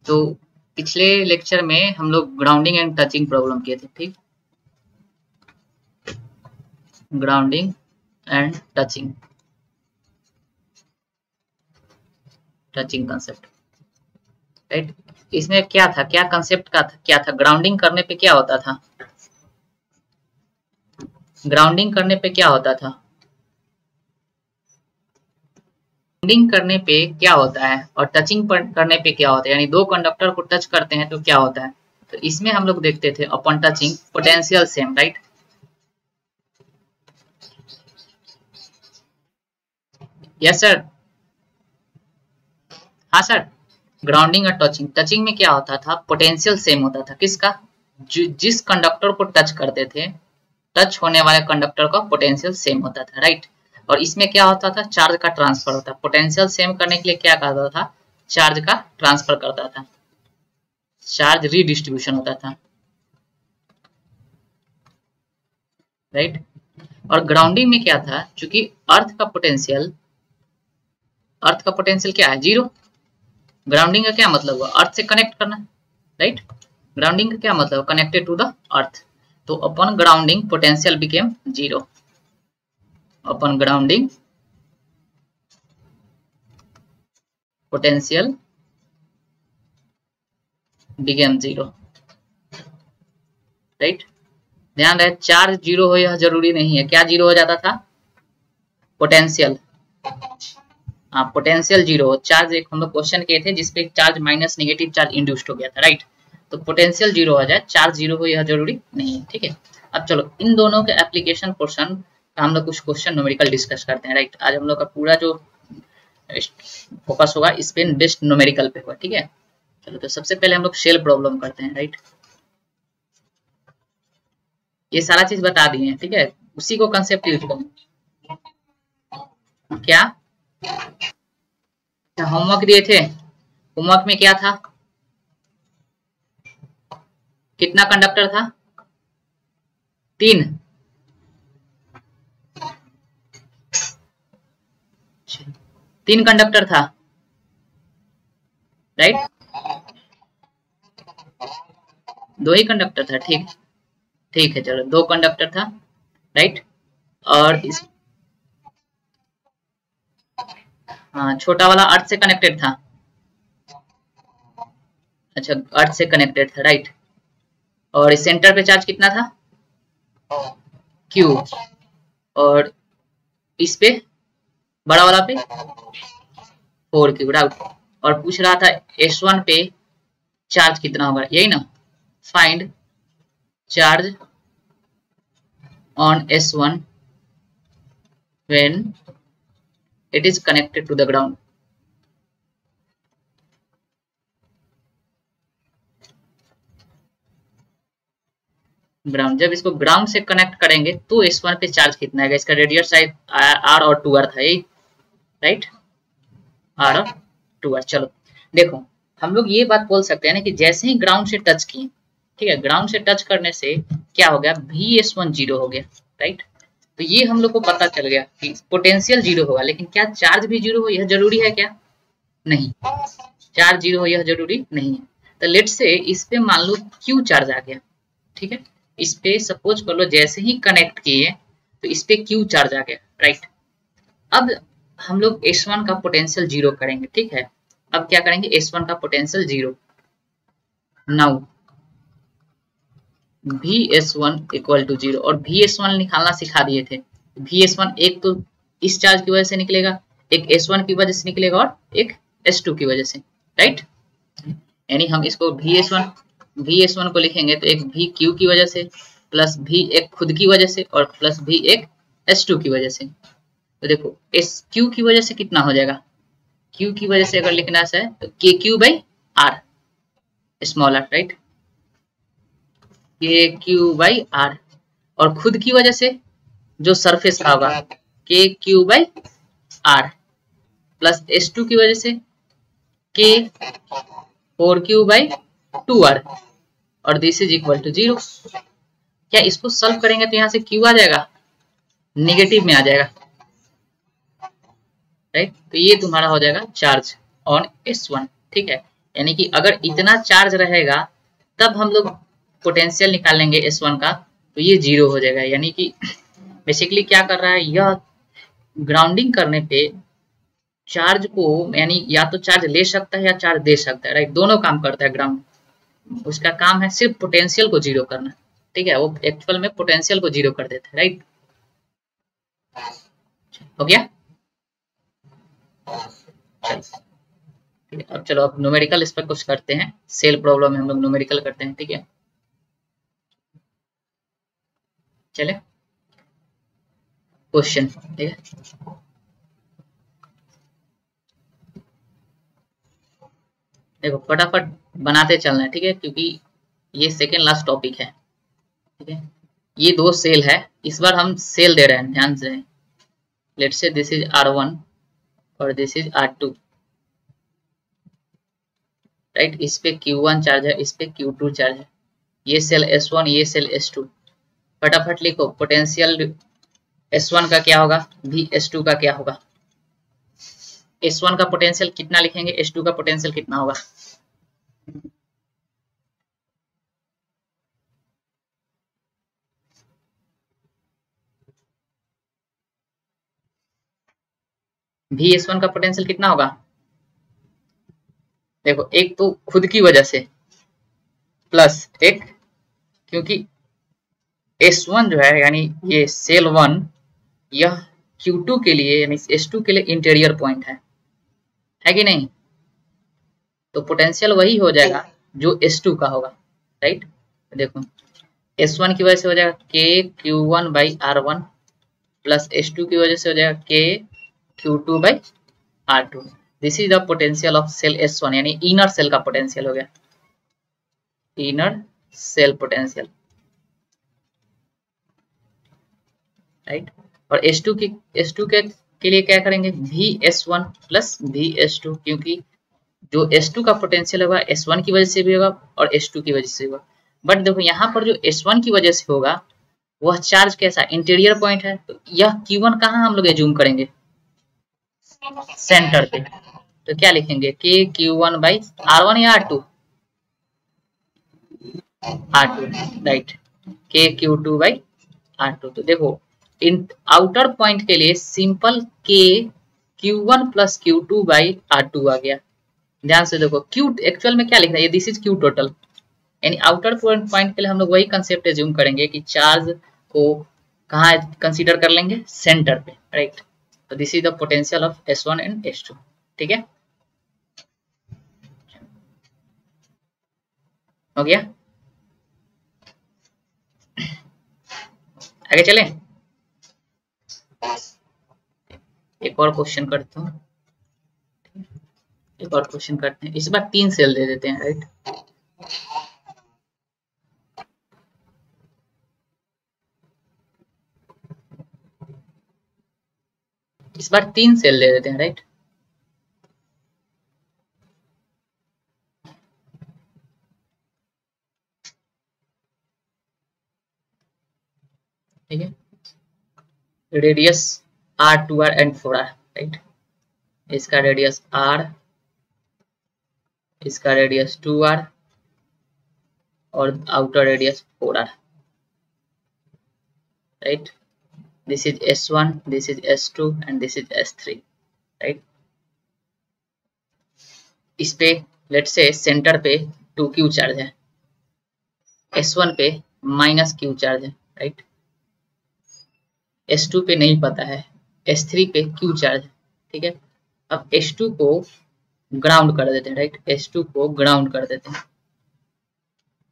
तो पिछले लेक्चर में हम लोग ग्राउंडिंग एंड टचिंग प्रॉब्लम किए थे, ठीक। Grounding and touching concept, right. इसमें क्या था, क्या कंसेप्ट का था, क्या था, ग्राउंडिंग करने पे क्या होता था, ग्राउंडिंग करने पे क्या होता था, ग्राउंडिंग करने पे क्या होता है और टचिंग करने पे क्या होता है, यानी दो कंडक्टर को टच करते हैं तो क्या होता है। तो इसमें हम लोग देखते थे upon touching potential same, right. Yes sir, हाँ सर। ग्राउंडिंग और टचिंग, टचिंग में क्या होता था, पोटेंशियल सेम होता था, किसका, जिस कंडक्टर को टच करते थे, टच होने वाले कंडक्टर का पोटेंशियल सेम होता था, राइट। और इसमें क्या होता था, चार्ज का ट्रांसफर होता, पोटेंशियल सेम करने के लिए क्या करता था, चार्ज का ट्रांसफर करता था, चार्ज रीडिस्ट्रीब्यूशन होता था, राइट। और ग्राउंडिंग में क्या था, चूंकि अर्थ का पोटेंशियल क्या है, जीरो। ग्राउंडिंग का क्या मतलब हुआ, अर्थ से कनेक्ट करना, राइट। ग्राउंडिंग का क्या मतलब, कनेक्टेड टू द अर्थ। तो upon grounding potential became zero, upon grounding potential became zero, right. ध्यान रहे, चार्ज जीरो हो यह जरूरी नहीं है, क्या जीरो हो जाता था, पोटेंशियल, हाँ पोटेंशियल जीरो। चार्ज एक हम लोग क्वेश्चन किए थे जिसपे charge minus negative charge induced हो गया था, राइट। तो पोटेंशियल जीरो हो जाए, चार्ज जीरो हो यह जरूरी नहीं है, ठीक है। अब चलो इन दोनों के एप्लीकेशन पोर्शन का हम लोग कुछ क्वेश्चन न्यूमेरिकल डिस्कस करते हैं, राइट। आज हम लोग का पूरा जो फोकस होगा इस पे बेस्ट न्यूमेरिकल पे होगा, ठीक है। चलो तो सबसे पहले हम लोग शेल प्रॉब्लम करते हैं, राइट। ये सारा चीज बता दिए हैं, ठीक है, उसी को कंसेप्ट यूज करें। क्या होमवर्क दिए थे, होमवर्क में क्या था, कितना कंडक्टर था, 3। तीन कंडक्टर था, राइट। 2 ही कंडक्टर था, ठीक, ठीक है चलो 2 कंडक्टर था, राइट। और इस हाँ, छोटा वाला अर्थ से कनेक्टेड था, अच्छा अर्थ से कनेक्टेड था, राइट। और इस सेंटर पे चार्ज कितना था, Q। और इस पे बड़ा वाला पे 4Q, राइट। और पूछ रहा था S1 पे चार्ज कितना होगा, यही ना, find charge on S1 when it is connected to the ground। Ground, जब इसको ग्राउंड से कनेक्ट करेंगे तो S1 पे चार्ज कितना है, इसका रेडियस शायद R और 2R था, यही राइट, R और 2R। चलो देखो हम लोग ये बात बोल सकते हैं ना कि जैसे ही ग्राउंड से टच किए, ठीक है, ग्राउंड से टच करने से क्या हो गया, VS1 जीरो हो गया, राइट। तो ये हम लोग को पता चल गया कि पोटेंशियल जीरो होगा, लेकिन क्या चार्ज भी जीरो हो यह जरूरी है क्या, नहीं, चार्ज जीरो हो यह जरूरी नहीं है। तो लेट से इस पे मान लो Q चार्ज आ गया, ठीक है, इस पे सपोज कर लो जैसे ही कनेक्ट किए तो इस पे Q चार्ज आ गया, राइट। अब हम लोग S1 का पोटेंशियल जीरो करेंगे, ठीक है। अब क्या करेंगे, S1 का potential zero, now VS1 equal to zero, और VS1 निकालना सिखा दिए थे। VS1 एक तो इस चार्ज की वजह से निकलेगा, एक S1 की वजह से निकलेगा और एक S2 की वजह से, राइट। यानी हम इसको VS1 को लिखेंगे तो एक VQ की वजह से, प्लस V एक खुद की वजह से, और प्लस V एक S2 की वजह से। तो देखो SQ की वजह से कितना हो जाएगा, Q की वजह से अगर लिखना है तो KQ by R smaller, right, KQ by R। और खुद की वजह से जो सरफेस का होगा KQ by R, plus S2 की वजह से K4Q बाई 2R, और this is equal to zero. क्या इसको सॉल्व करेंगे तो यहाँ से Q आ जाएगा, नेगेटिव में आ जाएगा, राइट। तो ये तुम्हारा हो जाएगा चार्ज ऑन S1, ठीक है। यानी कि अगर इतना चार्ज रहेगा तब हम लोग पोटेंशियल निकालेंगे S1 का, तो ये 0 हो जाएगा। यानी कि बेसिकली क्या कर रहा है, यह ग्राउंडिंग करने पे चार्ज को, यानी या तो चार्ज ले सकता है या चार्ज दे सकता है, राइट, दोनों काम करता है ग्राउंड। उसका काम है सिर्फ पोटेंशियल को 0 करना, ठीक है, वो एक्चुअल में पोटेंशियल को 0 कर देता है, राइट। हो गया, ठीक है। अब चलो अब न्यूमेरिकल इस पर कुछ करते हैं, सेल प्रॉब्लम में हम लोग न्यूमेरिकल करते हैं, ठीक है। चले क्वेश्चन, ठीक है, देखो फटाफट बनाते चलना है, ठीक है, क्योंकि ये सेकेंड लास्ट टॉपिक है, ठीक है। ये दो सेल है, इस बार हम सेल दे रहे हैं, ध्यान से। Let's say this is R1 और दिस इज R2, राइट। इस पे Q1 चार्ज है, इस पे Q2 चार्ज है। ये सेल S1, ये सेल S2। फटाफट लिखो पोटेंशियल S1 का क्या होगा, भी S2 का क्या होगा। S1 का पोटेंशियल कितना लिखेंगे, S2 का पोटेंशियल कितना होगा। भी S1 का पोटेंशियल कितना होगा, देखो एक तो खुद की वजह से, प्लस एक क्योंकि S1 जो है, यानी ये सेल 1, यह Q2 के लिए यानी S2 के लिए इंटीरियर पॉइंट है कि नहीं। तो पोटेंशियल वही हो जाएगा जो S2 का होगा, राइट। देखो S1 की वजह से हो जाएगा KQ1 by R1 plus S2 की वजह से हो जाएगा KQ2 by R2। This is the potential of cell S1, यानी इनर सेल का पोटेंशियल हो गया, इनर सेल पोटेंशियल, राइट। और S2 के लिए क्या करेंगे, VS1 प्लस VS2, क्योंकि जो S2 का पोटेंशियल होगा S1 की वजह से भी होगा और S2 की वजह से होगा। बट देखो यहाँ पर जो S1 की वजह से होगा वह चार्ज कैसा, इंटीरियर पॉइंट है, तो यह Q1 कहाँ हम लोग एज्यूम करेंगे, सेंटर पे। तो क्या लिखेंगे, KQ1 बाई R1 या R2, right, KQ2 by R2। तो देखो इन आउटर पॉइंट के लिए simple KQ1 plus Q2 by R2 आ गया। ध्यान से देखो Q एक्चुअल में क्या लिखना है, ये दिस इज Q टोटल, यानी आउटर पॉइंट के लिए हम लोग वही कंसेप्ट एज्यूम करेंगे कि चार्ज को कहाँ कंसीडर कर लेंगे, सेंटर पे, राइट। तो this is the potential of S1 and S2, ठीक है, हो गया। आगे चले, एक और क्वेश्चन करता हूँ, एक और क्वेश्चन करते हैं। इस बार 3 सेल दे देते हैं, राइट। इस बार 3 सेल दे देते हैं, राइट। ठीक है, radius R, 2R and 4R, right. इसका रेडियस R, इसका रेडियस 2R और outer radius 4R, right. This is S1, this is S2 and this is S3, right. इस पे लेट्स से सेंटर पे 2Q चार्ज है, S1 पे -Q charge है, right. S2 पे नहीं पता है, S3 पे Q चार्ज है, ठीक है। अब S2 को ग्राउंड कर देते हैं, राइट, S2 को ग्राउंड कर देते हैं,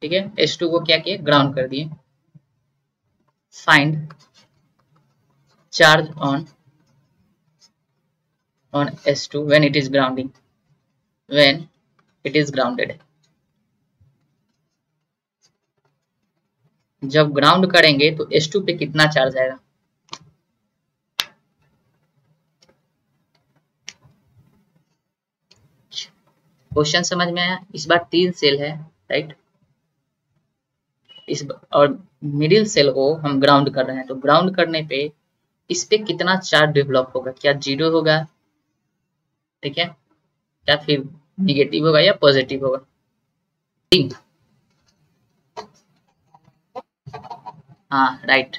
ठीक है। S2 को क्या किए, ग्राउंड कर दिए। Find charge on S2 when it is grounding, when it is grounded। जब ग्राउंड करेंगे तो S2 पे कितना चार्ज आएगा, क्वेश्चन समझ में आया। इस बार 3 सेल है, राइट। इस और मिडिल सेल को हम ग्राउंड कर रहे हैं, तो ग्राउंड करने पे इस पे कितना चार्ज डेवलप होगा, क्या 0 होगा, ठीक है, या फिर निगेटिव होगा या पॉजिटिव होगा। हाँ right,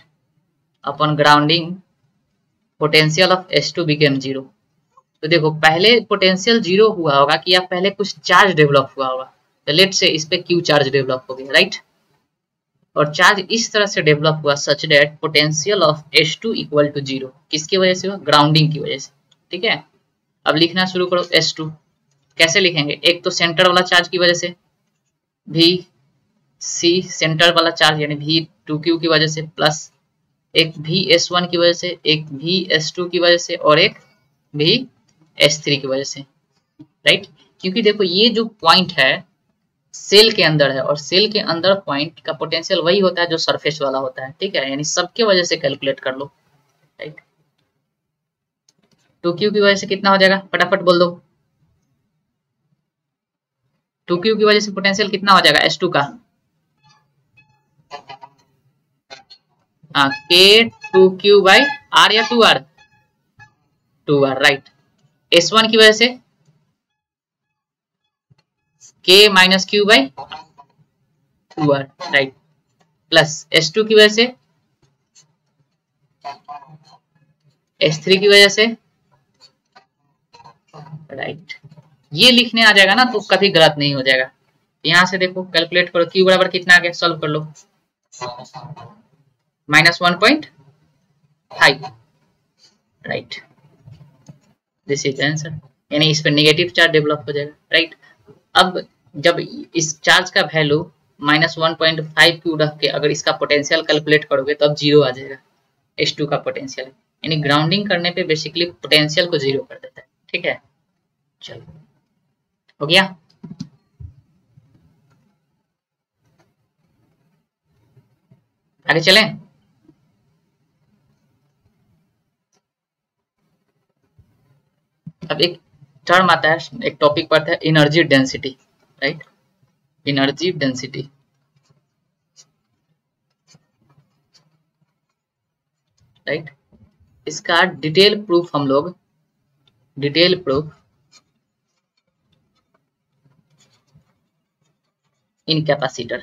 upon grounding potential of S2 became zero. तो देखो पहले पोटेंशियल जीरो हुआ होगा कि या पहले कुछ चार्ज डेवलप हुआ होगा, तो लेट से इस पे Q चार्ज डेवलप हो गया राइट, और चार्ज इस तरह से डेवलप हुआ such that potential of S2 equal to zero. किसकी वजह से हुआ? ग्राउंडिंग की वजह से। ठीक है, अब लिखना शुरू करो S2। कैसे लिखेंगे? एक तो सेंटर वाला चार्ज की वजह से भी सी सेंटर वाला चार्ज यानी V2Q की वजह से, प्लस एक VS1 की वजह से, एक VS2 की वजह से और एक VS3 की वजह से राइट। क्योंकि देखो ये जो पॉइंट है सेल के अंदर है और सेल के अंदर पॉइंट का पोटेंशियल वही होता है जो सरफेस वाला होता है। ठीक है, यानी सबके वजह से कैलकुलेट कर लो राइट। 2Q की वजह से कितना हो जाएगा फटाफट बोल दो। 2Q की वजह से पोटेंशियल कितना हो जाएगा S2 का? K2Q बाई R या 2R? 2R right. S1 की वजह से K minus Q by 2R right, plus S2 की वजह से S3 की वजह से राइट। ये लिखने आ जाएगा ना तो कभी गलत नहीं हो जाएगा। यहां से देखो कैलकुलेट करो, Q बराबर कितना आ गया, सॉल्व कर लो। -1.5 राइट, दिस इज आंसर। यानी इस पर नेगेटिव चार्ज डेवलप हो जाएगा राइट। अब जब इस चार्ज का वैल्यू -1.5 क्यू रख के अगर इसका पोटेंशियल कैलकुलेट करोगे तो अब जीरो आ जाएगा S2 का पोटेंशियल। यानी ग्राउंडिंग करने पे बेसिकली पोटेंशियल को जीरो कर देता है। ठीक है, चलो हो गया। आगे चलें। अब एक टर्म आता है, एक टॉपिक पढ़ते हैं, energy density right. Energy density right, इसका डिटेल प्रूफ हम लोग डिटेल प्रूफ इन कैपेसिटर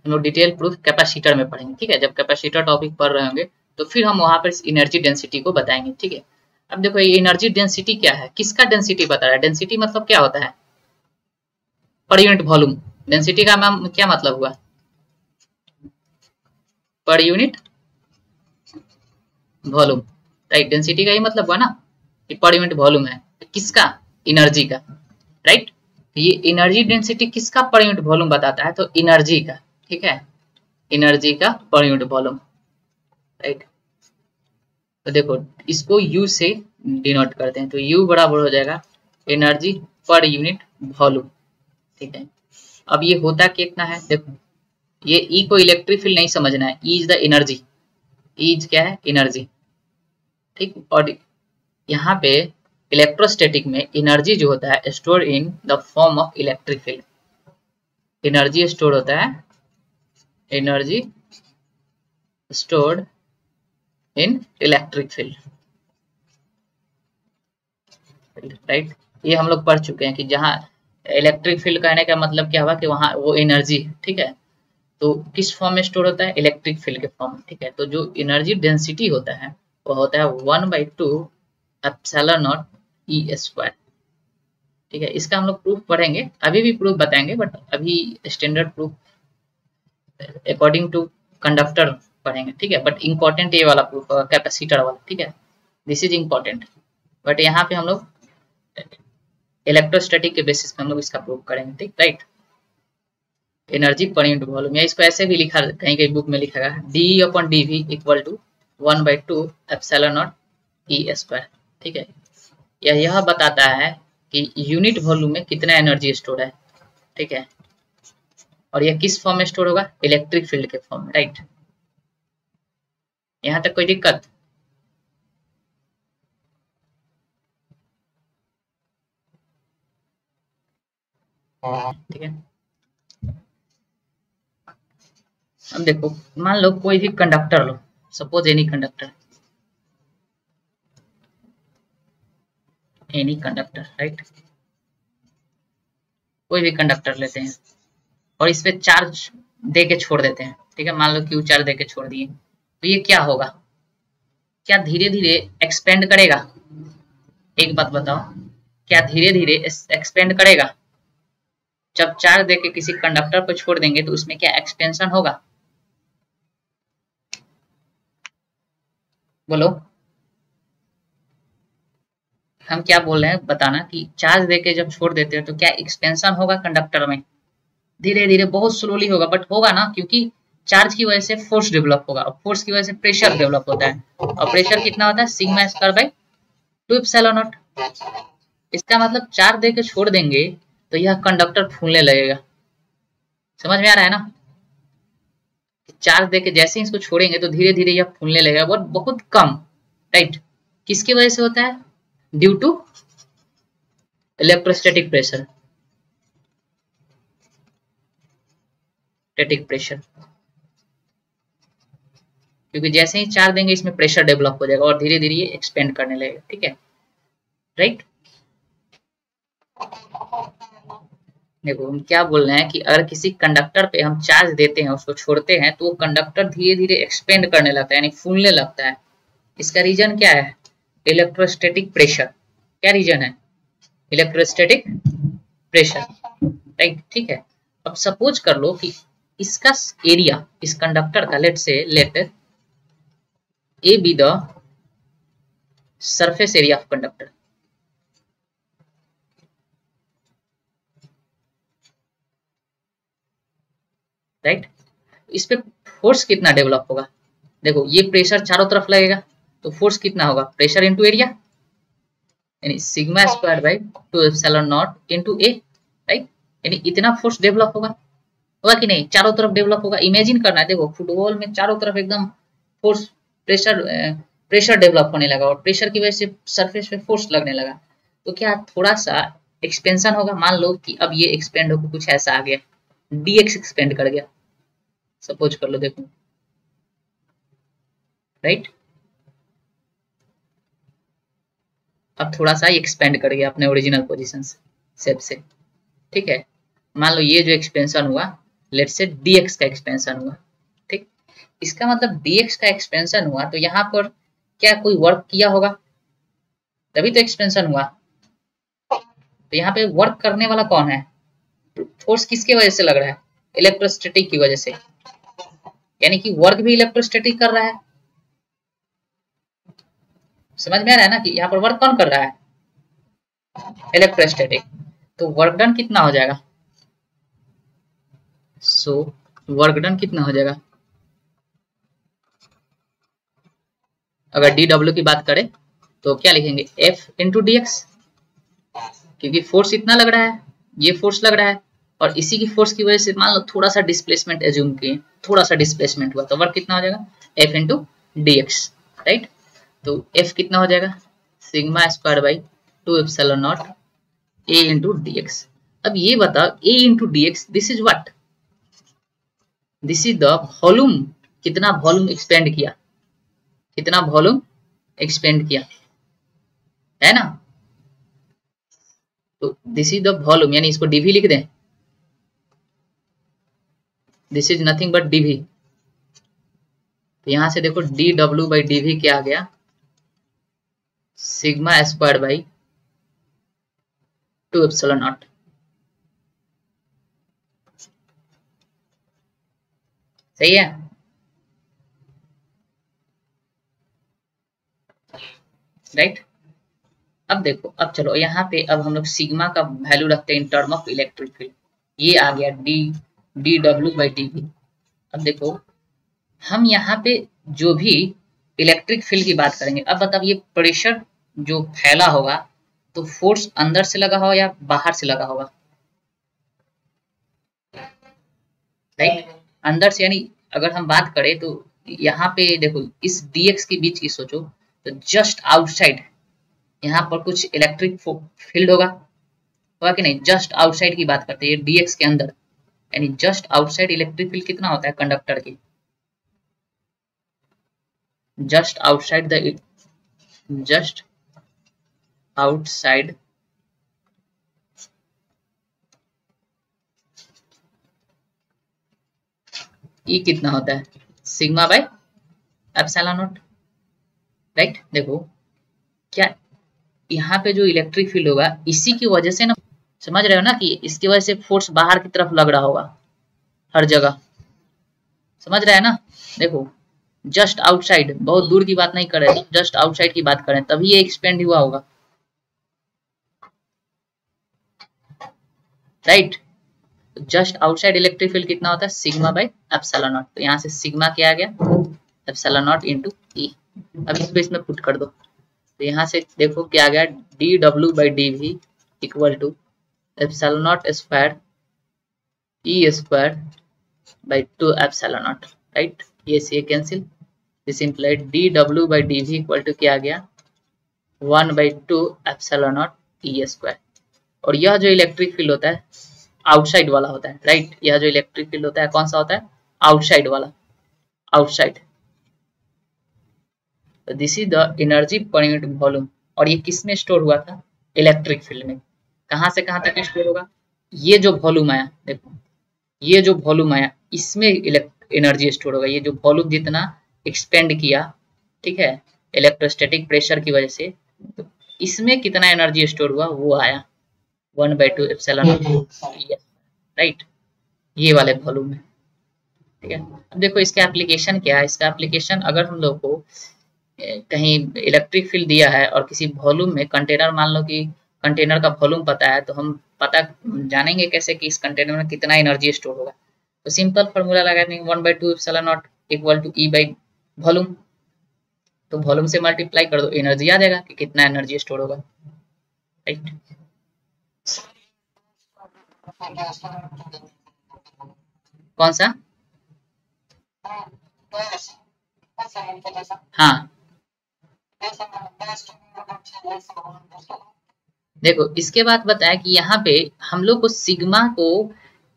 हम लोग डिटेल प्रूफ कैपेसिटर में पढ़ेंगे। ठीक है, जब कैपेसिटर टॉपिक पढ़ रहे होंगे तो फिर हम वहां पर एनर्जी डेंसिटी को बताएंगे। ठीक है, अब देखो ये एनर्जी डेंसिटी क्या है, किसका डेंसिटी बता रहा है? डेंसिटी मतलब क्या होता है? पर यूनिट वॉल्यूम। डेंसिटी का मैम क्या मतलब हुआ? पर यूनिट वॉल्यूम राइट। डेंसिटी का ही मतलब हुआ ना कि पर यूनिट वॉल्यूम है किसका? एनर्जी का राइट। ये एनर्जी डेंसिटी किसका पर यूनिट वॉल्यूम बताता है? तो एनर्जी का। ठीक है, एनर्जी का पर यूनिट वॉल्यूम राइट। तो देखो इसको U से डिनोट करते हैं, तो U बराबर हो जाएगा एनर्जी पर यूनिट वॉल्यूम। ठीक है, अब ये होता कितना है देखो, ये E को इलेक्ट्रिक फील्ड नहीं समझना है, E is the energy, E क्या है? एनर्जी। ठीक, और यहाँ पे इलेक्ट्रोस्टैटिक में एनर्जी जो होता है store in the form of electric field. Energy store होता है, energy stored in electric field right. ये हम लोग पढ़ चुके हैं कि जहाँ इलेक्ट्रिक फील्ड कहने का मतलब क्या हुआ कि वहाँ वो एनर्जी। ठीक है, तो किस फॉर्म में स्टोर होता है? इलेक्ट्रिक फील्ड के फॉर्म में। ठीक है, तो जो एनर्जी डेंसिटी होता है वो होता है 1/2 एप्सिलॉन नॉट E स्क्वायर। ठीक है, इसका हम लोग प्रूफ पढ़ेंगे, अभी भी प्रूफ बताएंगे बट अभी standard proof according to conductor पढ़ेंगे। ठीक है, बट इंपॉर्टेंट ये वाला प्रूफ कैपेसिटर वाला। ठीक है, दिस इज इंपॉर्टेंट, बट यहाँ पे हम लोग इलेक्ट्रोस्टैटिक के बेसिस पे हम लोग इसका प्रूफ करेंगे। ठीक right, energy per unit volume, या इसको ऐसे भी लिखा कहीं कहीं बुक में लिखा गया DE/dV equal to 1/2 epsilon naught E square. ठीक है, यह बताता है कि यूनिट वॉल्यूम में कितना एनर्जी स्टोर है। ठीक है, और यह किस फॉर्म में स्टोर होगा? इलेक्ट्रिक फील्ड के फॉर्म में राइट। यहाँ तक कोई दिक्कत? ठीक है, अब देखो मान लो कोई भी कंडक्टर लो, suppose any conductor, any conductor, right, कोई भी कंडक्टर लेते हैं और इस पे चार्ज दे के छोड़ देते हैं, ठीक है, मान लो क्यू चार्ज दे के छोड़ दिए, तो ये क्या होगा, क्या धीरे धीरे एक्सपेंड करेगा? एक बात बताओ, क्या धीरे धीरे एक्सपेंड करेगा? जब चार्ज देके किसी कंडक्टर पर छोड़ देंगे तो उसमें क्या एक्सपेंशन होगा? बोलो, हम क्या बोल रहे हैं बताना, कि चार्ज देके जब छोड़ देते हैं तो क्या एक्सपेंशन होगा कंडक्टर में? धीरे धीरे, बहुत स्लोली होगा, बट होगा ना, क्योंकि चार्ज की वजह से फोर्स डेवलप होगा, और फोर्स की वजह से प्रेशर डेवलप होता है, और प्रेशर कितना होता है? Sigma square by 2 epsilon not. इसका मतलब चार्ज देके छोड़ देंगे तो यह कंडक्टर फूलने लगेगा, समझ में आ रहा है ना? चार्ज देके जैसे ही इसको छोड़ेंगे तो धीरे धीरे यह फूलने लगेगा, बट बहुत कम, राइट। किसकी वजह से होता है? Due to electrostatic pressure, static pressure, क्योंकि जैसे ही चार्ज देंगे इसमें प्रेशर डेवलप हो जाएगा और धीरे धीरे ये एक्सपेंड करने लगेगा, ठीक है, राइट। देखो हम क्या बोल रहे हैं कि अगर किसी कंडक्टर पे हम चार्ज देते हैं, उसको छोड़ते हैं, तो वो कंडक्टर धीरे धीरे एक्सपेंड करने लगता है, यानी फूलने लगता है। इसका रीजन क्या है? Electrostatic pressure. क्या रीजन है? इलेक्ट्रोस्टैटिक प्रेशर, राइट, ठीक है। अब सपोज कर लो कि इसका एरिया, इस कंडक्टर का, let A be the surface area of conductor, right. इस पे फोर्स कितना डेवलप होगा? देखो ये प्रेशर चारों तरफ लगेगा तो फोर्स कितना होगा? प्रेशर इंटू एरिया, यानी sigma square by 2 epsilon not into A, right. यानी इतना फोर्स डेवलप होगा कि नहीं? चारों तरफ डेवलप होगा। इमेजिन करना है, देखो फुटबॉल में चारों तरफ एकदम फोर्स, प्रेशर डेवलप होने लगा और प्रेशर की वजह से सरफेस पे फोर्स लगने लगा, तो क्या थोड़ा सा एक्सपेंशन होगा? मान लो कि अब ये एक्सपेंड होकर कुछ ऐसा आ गया, dx एक्सपेंड कर गया, सपोज कर लो, देखो, राइट। अब थोड़ा सा एक्सपेंड कर गया अपने ओरिजिनल पोजीशन से, ठीक है। मान लो ये जो एक्सपेंशन हुआ, लेट से dx का एक्सपेंशन हुआ, ठीक। इसका मतलब dx का एक्सपेंशन हुआ तो यहाँ पर क्या कोई वर्क किया होगा, तभी तो एक्सपेंशन हुआ। तो यहाँ पे वर्क करने वाला कौन है? फोर्स किसके वजह से लग रहा है? इलेक्ट्रोस्टैटिक की वजह से, यानी कि वर्क भी इलेक्ट्रोस्टैटिक कर रहा है। समझ में आ रहा है ना कि यहाँ पर वर्क कौन कर रहा है? इलेक्ट्रोस्टैटिक। तो वर्क डन कितना हो जाएगा? सो वर्क डन कितना हो जाएगा? अगर डी डब्ल्यू की बात करें तो क्या लिखेंगे? एफ इंटू डी एक्स, क्योंकि फोर्स इतना लग रहा है, ये फोर्स लग रहा है, और इसी की फोर्स की वजह से मान लो थोड़ा सा डिस्प्लेसमेंट एज्यूम किए, थोड़ा सा डिस्प्लेसमेंट हुआ, तो वर्क कितना हो जाएगा? F into D X, right. तो एफ कितना हो जाएगा? Sigma square by 2 epsilon nought A into D X. अब ये बताओ, A into D X, this is what? This is the volume. कितना वॉल्यूम एक्सपेंड किया? कितना वॉल्यूम एक्सपेंड किया, है ना? तो दिस इज द वॉल्यूम, यानी इसको डीवी लिख दें, this is nothing but DV. तो यहां से देखो डी डब्ल्यू बाई डीवी क्या आ गया? Sigma square by 2 epsilon not. सही है, राइट। अब देखो, अब चलो यहाँ पे अब हम लोग सिग्मा का वैल्यू रखते हैं in term of electric field. ये आ गया D W by D V. अब देखो हम यहाँ पे जो भी इलेक्ट्रिक फील्ड की बात करेंगे, अब बताओ ये प्रेशर जो फैला होगा तो फोर्स अंदर से लगा होगा या बाहर से लगा होगा? राइट, अंदर से, यानी अगर हम बात करें तो यहाँ पे देखो इस dx के बीच की सोचो, तो जस्ट आउटसाइड यहाँ पर कुछ इलेक्ट्रिक फील्ड होगा कि नहीं? जस्ट आउटसाइड की बात करते हैं dx के अंदर, यानी जस्ट आउटसाइड इलेक्ट्रिक फील्ड कितना होता है कंडक्टर की? Just outside the, just outside E कितना होता है, sigma by epsilon not, right. देखो क्या यहाँ पे जो इलेक्ट्रिक फील्ड होगा इसी की वजह से ना, समझ रहे हो ना कि इसकी वजह से फोर्स बाहर की तरफ लग रहा होगा हर जगह, समझ रहे हैं ना। देखो जस्ट आउटसाइड, बहुत दूर की बात नहीं कर रहे, जस्ट आउटसाइड की बात करें तभी ये एक्सपेंड हुआ होगा, right. Just outside electric field कितना होता है, सिग्मा बाय एप्सिलॉन नॉट। तो यहाँ से सिग्मा क्या आ गया, एप्सिलॉन नॉट इंटू ई। अब इसको इसमें पुट कर दो, तो यहाँ से देखो क्या आ गया, D W by D V equal to epsilon naught square E square by 2 epsilon not, right. ये से cancel, this implied D W by D V equal to क्या आ गया, 1/2 एप्सिलॉन नॉट ई स्क्वायर। और यह जो इलेक्ट्रिक फील्ड होता है आउटसाइड वाला होता है, राइट। यह जो इलेक्ट्रिक फील्ड होता है कौन सा होता है, आउटसाइड वाला, outside. This is the energy per unit volume. और ये किस में स्टोर हुआ था, इलेक्ट्रिक फील्ड में। कहां से कहां तक स्टोर होगा, ये जो वॉल्यूम आया, देखो ये जो वॉल्यूम आया इसमें एनर्जी स्टोर होगा। ये जो वॉल्यूम जितना एक्सपेंड किया, ठीक है, इलेक्ट्रोस्टैटिक प्रेशर की वजह से, तो इसमें कितना एनर्जी स्टोर हुआ वो आया 1/2 एप्सिलॉन नॉट, राइट। ये वाले वॉल्यूम में, ठीक है। अब देखो इसका एप्लीकेशन क्या है, इसका एप्लीकेशन अगर हम लोग को कहीं इलेक्ट्रिक फील्ड दिया है और किसी वॉल्यूम में कंटेनर, मान लो कि कंटेनर का वॉल्यूम पता है, तो हम पता जानेंगे कैसे कि इस कंटेनर में कितना एनर्जी स्टोर होगा। तो सिंपल फॉर्मूला लगा देंगे 1/2 epsilon naught equal to E by volume. तो वॉल्यूम से मल्टीप्लाई कर दो, एनर्जी आ जाएगा कि कितना एनर्जी स्टोर होगा, राइट। कौन सा, हाँ देखो इसके बाद बताया कि यहाँ पे हम लोग को सिग्मा को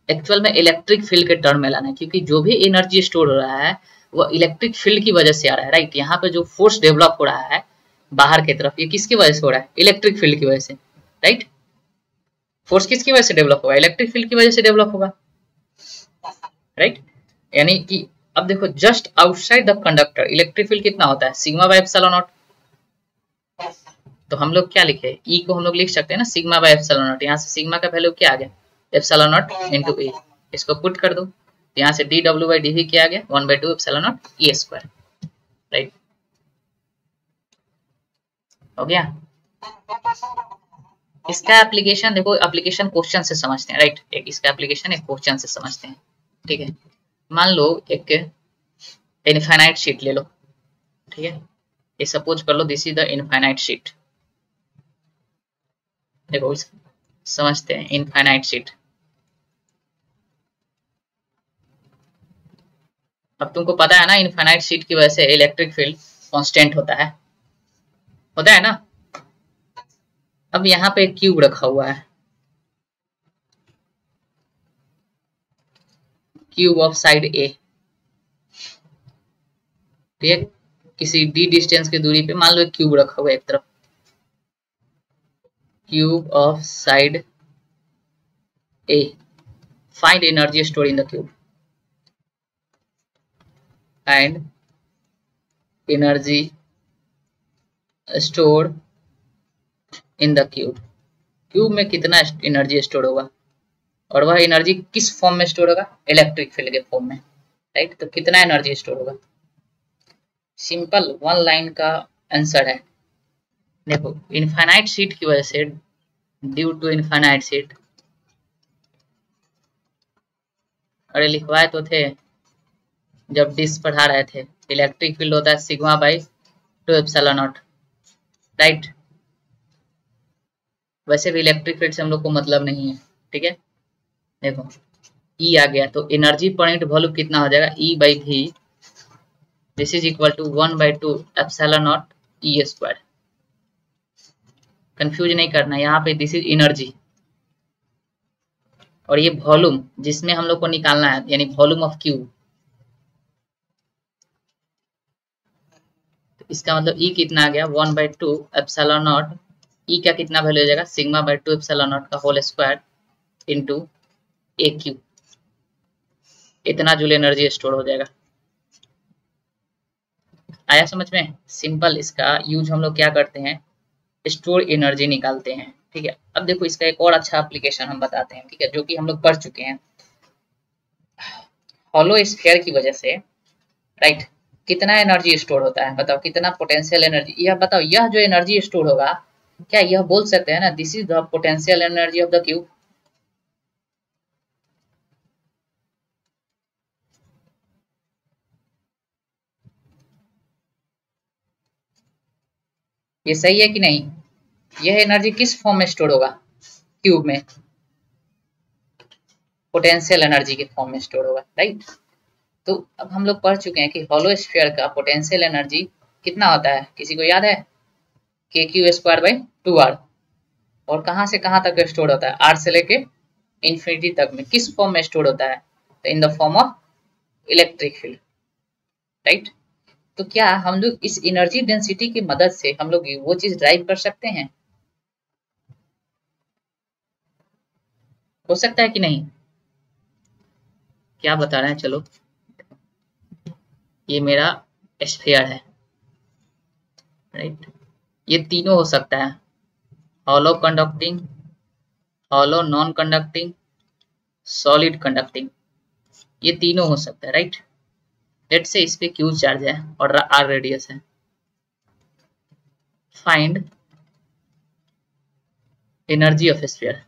एक्चुअल में इलेक्ट्रिक फील्ड के टर्म में लाना है, क्योंकि जो भी एनर्जी स्टोर हो रहा है वो इलेक्ट्रिक फील्ड की वजह से आ रहा है, राइट। यहाँ पे जो फोर्स डेवलप हो रहा है बाहर की तरफ, ये किसकी वजह से हो रहा है, इलेक्ट्रिक फील्ड की वजह से, राइट। फोर्स किसकी वजह से डेवलप होगा, इलेक्ट्रिक फील्ड की वजह से डेवलप होगा, राइट। यानी कि अब देखो just outside the conductor electric field कितना होता है, सिग्मा बाय एप्सिलॉन नॉट। तो हम लोग क्या लिखे, ई को हम लोग लिख सकते हैं ना सिग्मा बाय एप्सिलॉन नॉट। यहाँ से सिग्मा का वैल्यू क्या आ गया, एप्सिलॉन नॉट इनटू ए। इसको पुट कर दो, यहाँ से D W by D V क्या आ गया, 1/2 epsilon not E square, right. हो गया। इसका एप्लीकेशन देखो, एप्लीकेशन क्वेश्चन से समझते हैं, राइट। एक इसका एप्लीकेशन एक क्वेश्चन से समझते हैं, ठीक है। मान लो एक इनफाइनाइट शीट ले लो, ठीक है। ये सपोज कर लो this is the infinite sheet. देखो समझते हैं इनफाइनाइट शीट। अब तुमको पता है ना इनफाइनाइट शीट की वजह से इलेक्ट्रिक फील्ड कांस्टेंट होता है ना। अब यहाँ पे एक क्यूब रखा हुआ है, क्यूब ऑफ साइड ए, ठीक है। किसी डी डिस्टेंस की दूरी पे मान लो एक क्यूब रखा हुआ है एक तरफ, cube of side A, find energy store in the cube and energy store in the cube. Cube में कितना एनर्जी स्टोर होगा और वह एनर्जी किस फॉर्म में स्टोर होगा, इलेक्ट्रिक फील्ड के फॉर्म में, राइट। तो कितना एनर्जी स्टोर होगा, सिंपल वन लाइन का आंसर है। देखो इनफाइनाइट शीट की वजह से, ड्यू टू इनफाइनाइट शीट, अरे लिखवाए तो थे जब डिस्क पढ़ा रहे थे, इलेक्ट्रिक फील्ड होता है sigma by 2 epsilon not, right. वैसे भी इलेक्ट्रिक फील्ड से हम लोग को मतलब नहीं है, ठीक है। देखो ई आ गया तो एनर्जी पर यूनिट वॉल्यूम कितना हो जाएगा, E by V, this is equal to 1/2 epsilon not E square. Confuse नहीं करना, यहाँ पे दिस इज एनर्जी और ये वॉल्यूम जिसमें हम लोग को निकालना है, यानी वॉल्यूम ऑफ क्यूब। तो इसका मतलब ई कितना आ गया, 1/2 एप्सिलॉन नॉट ई का कितना वैल्यू हो जाएगा, सिग्मा बाई 2 एप्सिलॉन नॉट का होल स्क्वायर इंटू ए क्यू, इतना जूल एनर्जी स्टोर हो जाएगा। आया समझ में? सिंपल इसका यूज हम लोग क्या करते हैं, स्टोर एनर्जी निकालते हैं। ठीक है, अब देखो इसका एक और अच्छा एप्लीकेशन हम बताते हैं, ठीक है, जो कि हम लोग पढ़ चुके हैं। हॉलो स्फीयर की वजह से राइट कितना एनर्जी स्टोर होता है, बताओ कितना पोटेंशियल एनर्जी, यह बताओ, यह जो एनर्जी स्टोर होगा, क्या यह बोल सकते हैं ना this is the potential energy of the cube? ये सही है कि नहीं? यह एनर्जी किस फॉर्म में स्टोर होगा क्यूब में? पोटेंशियल एनर्जी के फॉर्म में स्टोर होगा, राइट। तो अब हम लोग पढ़ चुके हैं कि हॉलो स्फीयर का पोटेंशियल एनर्जी कितना होता है, किसी को याद है? के क्यू स्क्वायर बाई 2r। और कहां से कहां तक स्टोर होता है, आर से लेके इंफिनिटी तक में किस फॉर्म में स्टोर होता है? तो in the form of electric field, right. तो क्या हम लोग इस एनर्जी डेंसिटी की मदद से हम लोग वो चीज ड्राइव कर सकते हैं? हो सकता है कि नहीं? क्या बता रहे हैं, चलो ये मेरा स्फीयर है, राइट। ये तीनों हो सकता है, hollow conducting, hollow non conducting, solid conducting, ये तीनों हो सकता है, राइट। लेट से इस पे क्यू चार्ज है और आर रेडियस है। Find energy of sphere.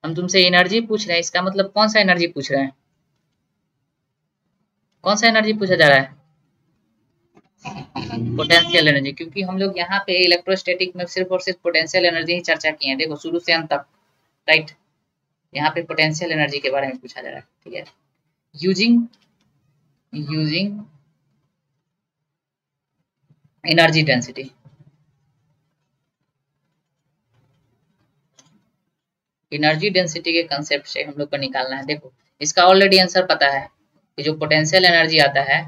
हम तुमसे एनर्जी पूछ रहे हैं, इसका मतलब कौन सा एनर्जी पूछ रहे हैं? कौन सा एनर्जी पूछा जा रहा है? पोटेंशियल एनर्जी, क्योंकि हम लोग यहाँ पे इलेक्ट्रोस्टैटिक में सिर्फ और सिर्फ पोटेंशियल एनर्जी ही चर्चा किए हैं, देखो शुरू से अंत तक, राइट। यहाँ पे पोटेंशियल एनर्जी के बारे में पूछा जा रहा है, ठीक है। Using energy density, energy density के कंसेप्ट से हम लोग को निकालना है। देखो इसका ऑलरेडी आंसर पता है कि जो पोटेंशियल एनर्जी आता है,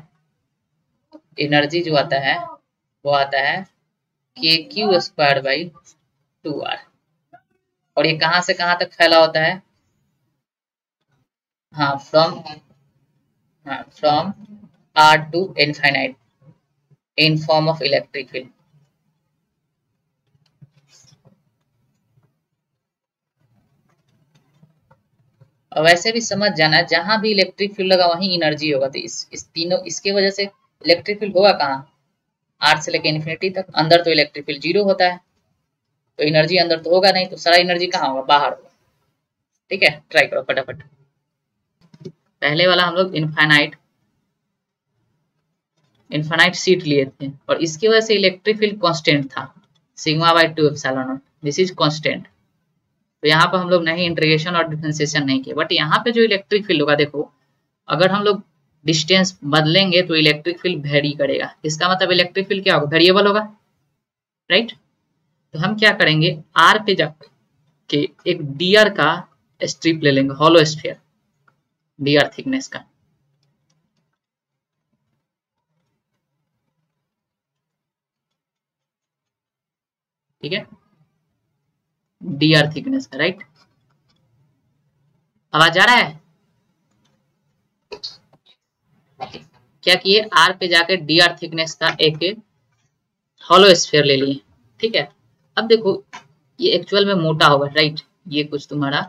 एनर्जी जो आता है वो आता है के क्यू स्क्वायर बाई 2r। और ये कहां से कहां तक फैला होता है? हाँ, from r to infinite in form of electric field. और वैसे भी समझ जाना, जहां भी इलेक्ट्रिक फील्ड लगा वहीं एनर्जी होगा। तो इस तीनों इसके वजह से इलेक्ट्रिक फील्ड होगा कहाँ? आर से लेकर इन्फिनिटी तक। अंदर तो इलेक्ट्रिक फील्ड 0 होता है, तो एनर्जी अंदर तो होगा नहीं, तो सारा एनर्जी कहाँ होगा? बाहर होगा। ठीक है, ट्राई करो फटाफट। पहले वाला हम लोग इनफाइनाइट सीट लिए थे और इसकी वजह से इलेक्ट्रिक फील्ड कांस्टेंट था, sigma by 2 epsilon not, this is constant. तो यहाँ पर हम लोग नहीं इंटीग्रेशन और डिफरेंशिएशन नहीं किए, बट यहाँ पे जो इलेक्ट्रिक फील्ड होगा, देखो अगर हम लोग डिस्टेंस बदलेंगे तो इलेक्ट्रिक फील्ड वेरी करेगा। इसका मतलब इलेक्ट्रिक फील्ड क्या होगा? वेरिएबल होगा, राइट। तो हम क्या करेंगे, आर पे जाके एक डीआर का स्ट्रिप ले लेंगे, हॉलो स्फीयर, डीआर थिकनेस का, ठीक है, डीआर थिकनेस का, राइट। आवाज आ रहा है? क्या किए, आर पे जाके डीआर थिकनेस का एक हॉलो स्फीयर ले लिए, ठीक है। अब देखो ये एक्चुअल में मोटा होगा, राइट, ये कुछ तुम्हारा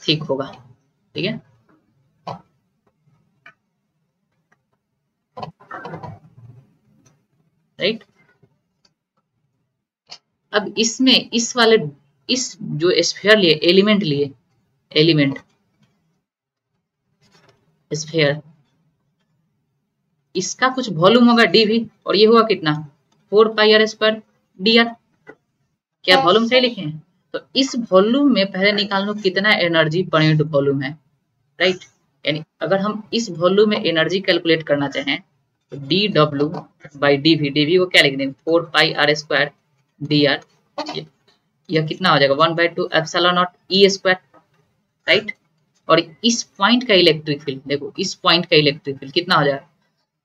थिक होगा, ठीक है। राइट, अब इसमें इस जो स्फीयर लिए, एलिमेंट स्फीयर, इसका कुछ वॉल्यूम होगा डी भी, और ये हुआ कितना? 4 pi R square D R. क्या वॉल्यूम सही लिखे हैं? तो इस वॉल्यूम में पहले निकाल लो कितना एनर्जी पर यूनिट वॉल्यूम है, राइट। यानी अगर हम इस वॉल्यूम में एनर्जी कैलकुलेट करना चाहें तो D W by D V को क्या लिख देंगे? 4 pi R square D R. यह कितना हो जाएगा? 1/2 epsilon not E square, right. और इस पॉइंट का इलेक्ट्रिक फील्ड, देखो इस पॉइंट का इलेक्ट्रिक फील्ड कितना हो जाएगा?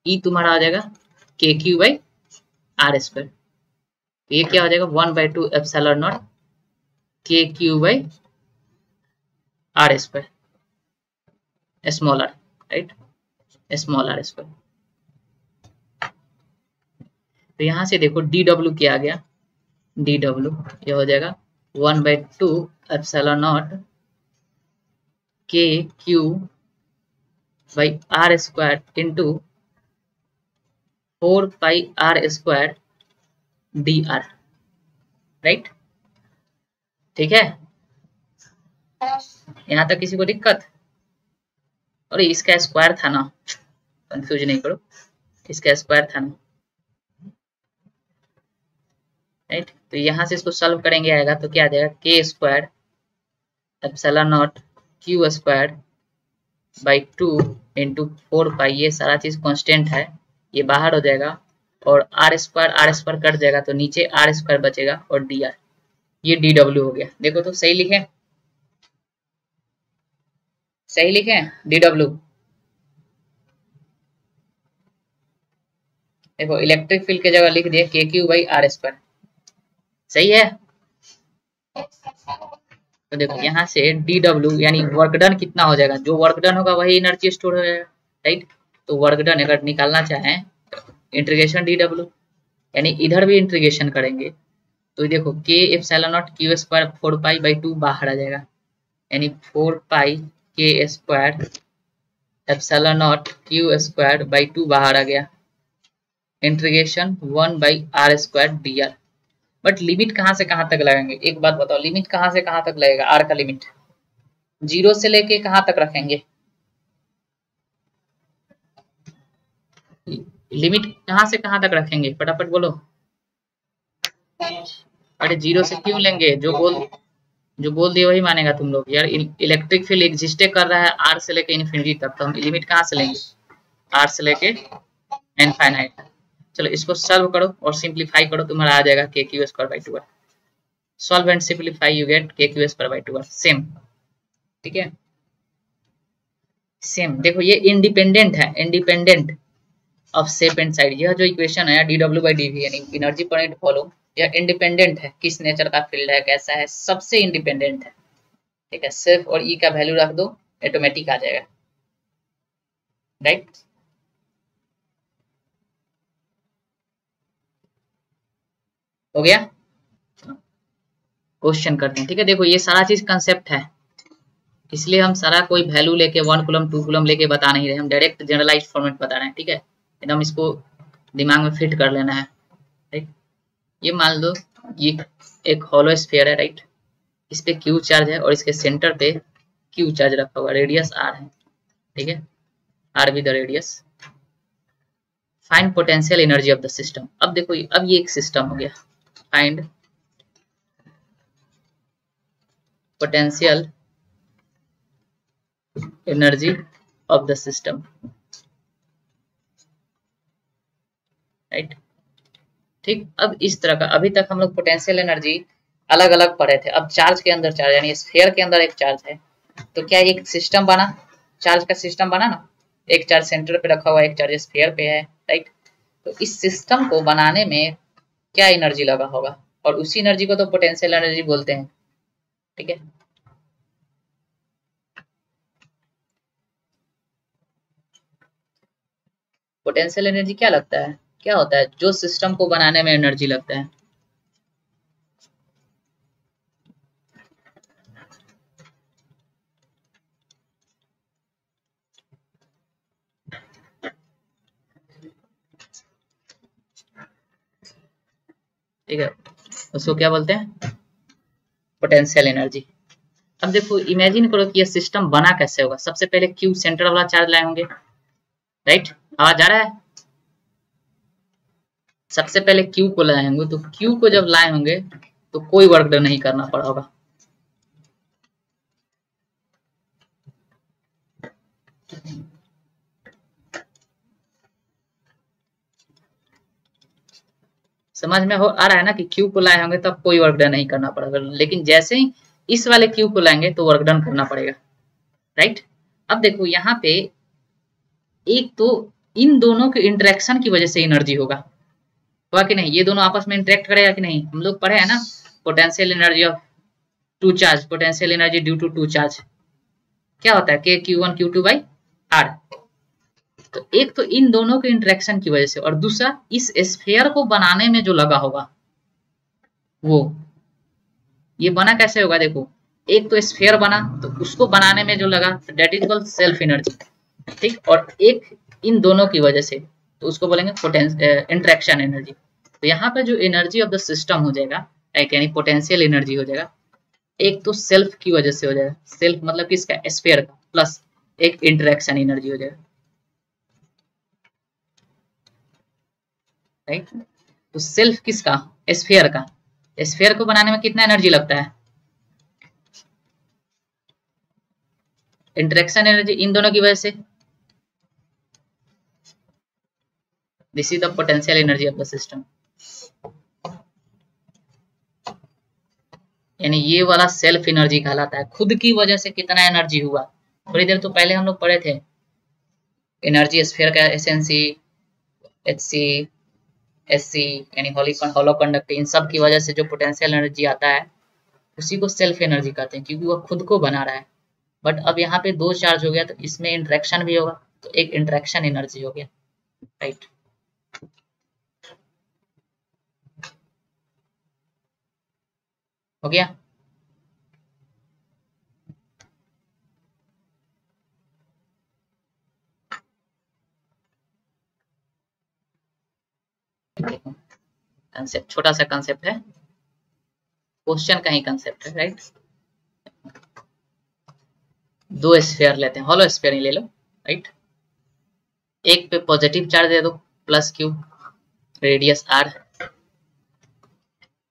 ई तुम्हारा आ जाएगा K Q by are square. ये क्या हो जाएगा 1/2 epsilon naught K Q by are square small R, right, small R square. तो यहां से देखो डी डब्ल्यू क्या आ गया, डी डब्ल्यू ये हो जाएगा 1/2 epsilon naught K Q by are square into 4 pi R square D R, right. ठीक है, यहां तक किसी को दिक्कत? अरे इसका स्क्वायर था ना, कंफ्यूज नहीं करो, इसका स्क्वायर था ना, राइट। तो यहां से इसको सॉल्व करेंगे आएगा तो क्या आ जाएगा के square epsilon naught q square by 2 into 4 पाई, ये सारा चीज कांस्टेंट है, ये बाहर हो जाएगा और आर स्क्वायर कट जाएगा तो नीचे आर स्क्वायर बचेगा और डी आर, ये डी डब्ल्यू हो गया। देखो तो सही लिखे, सही लिखे डी डब्ल्यू। देखो इलेक्ट्रिक फील्ड की जगह लिख दिया के क्यू बाई आर स्क्वायर, सही है। तो देखो यहाँ से डी डब्ल्यू यानी वर्क डन कितना हो जाएगा, जो वर्क डन होगा वही एनर्जी स्टोर हो जाएगा, राइट। तो वर्क डन अगर निकालना चाहें इंटीग्रेशन डी डब्ल्यू, यानी इधर भी इंटीग्रेशन करेंगे तो देखो के epsilon naught q square 4 pi by 2 बाहर आ जाएगा, यानी 4 पाई के square epsilon naught q square by 2 बाहर आ गया, integration 1 by are square D r. But limit कहां से कहां तक लगाएंगे, एक बात बताओ, लिमिट कहां से कहां तक लगेगा, आर का लिमिट 0 से लेके कहां तक रखेंगे, लिमिट कहां से कहां तक रखेंगे, फटाफट बोलो। अरे 0 से क्यों लेंगे, जो बोल दिए वही मानेगा तुम लोग यार। इलेक्ट्रिक फील्ड एग्जिस्टे कर रहा है आर से लेके इन्फिनिटी तक, तो हम लिमिट कहां से लेंगे, आर से लेके इनफाइनाइट। चलो इसको सॉल्व करो और सिंप्लीफाई करो, तुम्हारा आ जाएगा K Q square by 2 R. Solve and simplify you get K Q square by 2 R, same, ठीक है, सेम। देखो ये इंडिपेंडेंट है, independent of shape and side. यह जो इक्वेशन है D W by D V यानी एनर्जी पर यूनिट वॉल्यूम, यह इंडिपेंडेंट है, किस नेचर का फील्ड है, कैसा है, सबसे इंडिपेंडेंट है, ठीक है। सिर्फ और ई का वैल्यू रख दो, ऑटोमेटिक आ जाएगा, राइट। हो गया, क्वेश्चन करते हैं, ठीक है। देखो ये सारा चीज कंसेप्ट है, इसलिए हम सारा कोई वैल्यू लेके 1 कूलम 2 कूलम लेके बता नहीं रहे, हम डायरेक्ट जनरलाइज्ड फॉर्मेट बता रहे हैं, ठीक है। एकदम इसको दिमाग में फिट कर लेना है, राइट। ये मान लो ये एक हॉलो स्फीयर है, राइट, इस पे क्यू चार्ज है और इसके सेंटर पे क्यू चार्ज रखा हुआ, रेडियस आर है, ठीक है, r with the radius. Find potential energy of the system. अब देखो अब ये एक सिस्टम हो गया, find potential energy of the system, right, ठीक। अब इस तरह का, अभी तक हम लोग पोटेंशियल एनर्जी अलग अलग पढ़े थे, अब चार्ज के अंदर चार्ज यानी स्फीयर के अंदर एक चार्ज है, तो क्या एक सिस्टम बना, चार्ज का सिस्टम बना ना, एक चार्ज सेंटर पे रखा हुआ है, एक चार्ज स्फीयर पे है, राइट। तो इस सिस्टम को बनाने में क्या एनर्जी लगा होगा, और उसी एनर्जी को तो पोटेंशियल एनर्जी बोलते हैं, ठीक है। पोटेंशियल एनर्जी क्या लगता है, क्या होता है, जो सिस्टम को बनाने में एनर्जी लगता है। ठीक है, उसको क्या बोलते हैं, पोटेंशियल एनर्जी। अब देखो इमेजिन करो कि ये सिस्टम बना कैसे होगा, सबसे पहले क्यू सेंटर वाला चार्ज लाए होंगे, राइट, आवाज आ रहा है, सबसे पहले क्यू को लाए होंगे, तो क्यू को जब लाए होंगे तो कोई वर्क डन नहीं करना पड़ा होगा, समझ में हो आ रहा है ना, कि क्यू को लाए होंगे तब कोई वर्क डन नहीं करना पड़ेगा, लेकिन जैसे ही इस वाले क्यू को लाएंगे तो वर्क डन करना पड़ेगा, राइट। अब देखो यहाँ पे एक तो इन दोनों के इंटरेक्शन की वजह से एनर्जी होगा कि नहीं? ये दोनों आपस में इंटरेक्ट करेगा कि नहीं? हम लोग पढ़े हैं ना, potential energy of two charge, potential energy due to two charge क्या होता है? के Q1 Q2 बाई आर। तो एक तो इन दोनों के इंटरेक्शन की वजह से, और दूसरा इस स्फीयर को बनाने में जो लगा होगा वो, ये बना कैसे होगा? देखो, एक तो स्फीयर बना तो उसको बनाने में जो लगा that is called self energy, ठीक। और एक इन दोनों की वजह से तो उसको बोलेंगे इंटरेक्शन एनर्जी। तो यहाँ पे जो एनर्जी ऑफ द सिस्टम हो जाएगा, यानी पोटेंशियल एनर्जी हो जाएगा, एक तो सेल्फ की वजह से हो जाएगा, सेल्फ मतलब किसका? स्फीयर का, प्लस एक इंटरेक्शन एनर्जी हो जाएगा, राइट। तो सेल्फ किसका? स्फीयर का। स्फीयर को बनाने में कितना एनर्जी लगता है? इंटरेक्शन एनर्जी इन दोनों की वजह से, this is the potential energy of the system. यानी ये वाला सेल्फ एनर्जी कहलाता है। खुद की वजह से कितना एनर्जी हुआ, थोड़ी देर तो पहले हम लोग पढ़े थे, एनर्जी स्फीयर का एसएनसी, एचसी, एससी यानी हॉलो कंडक्टर, इन सब की वजह से जो पोटेंशियल एनर्जी आता है उसी को सेल्फ एनर्जी कहते हैं, क्योंकि वो खुद को बना रहा है। बट अब यहाँ पे दो चार्ज हो गया तो इसमें इंटरेक्शन भी होगा, तो एक इंटरेक्शन एनर्जी हो गया, राइट। हो गया? कंसेप्ट, छोटा सा कंसेप्ट है, क्वेश्चन का ही कंसेप्ट है, राइट। दो स्फीयर लेते हैं, हॉलो स्फीयर ही ले लो, राइट। एक पे पॉजिटिव चार्ज दे दो प्लस क्यू, रेडियस आर,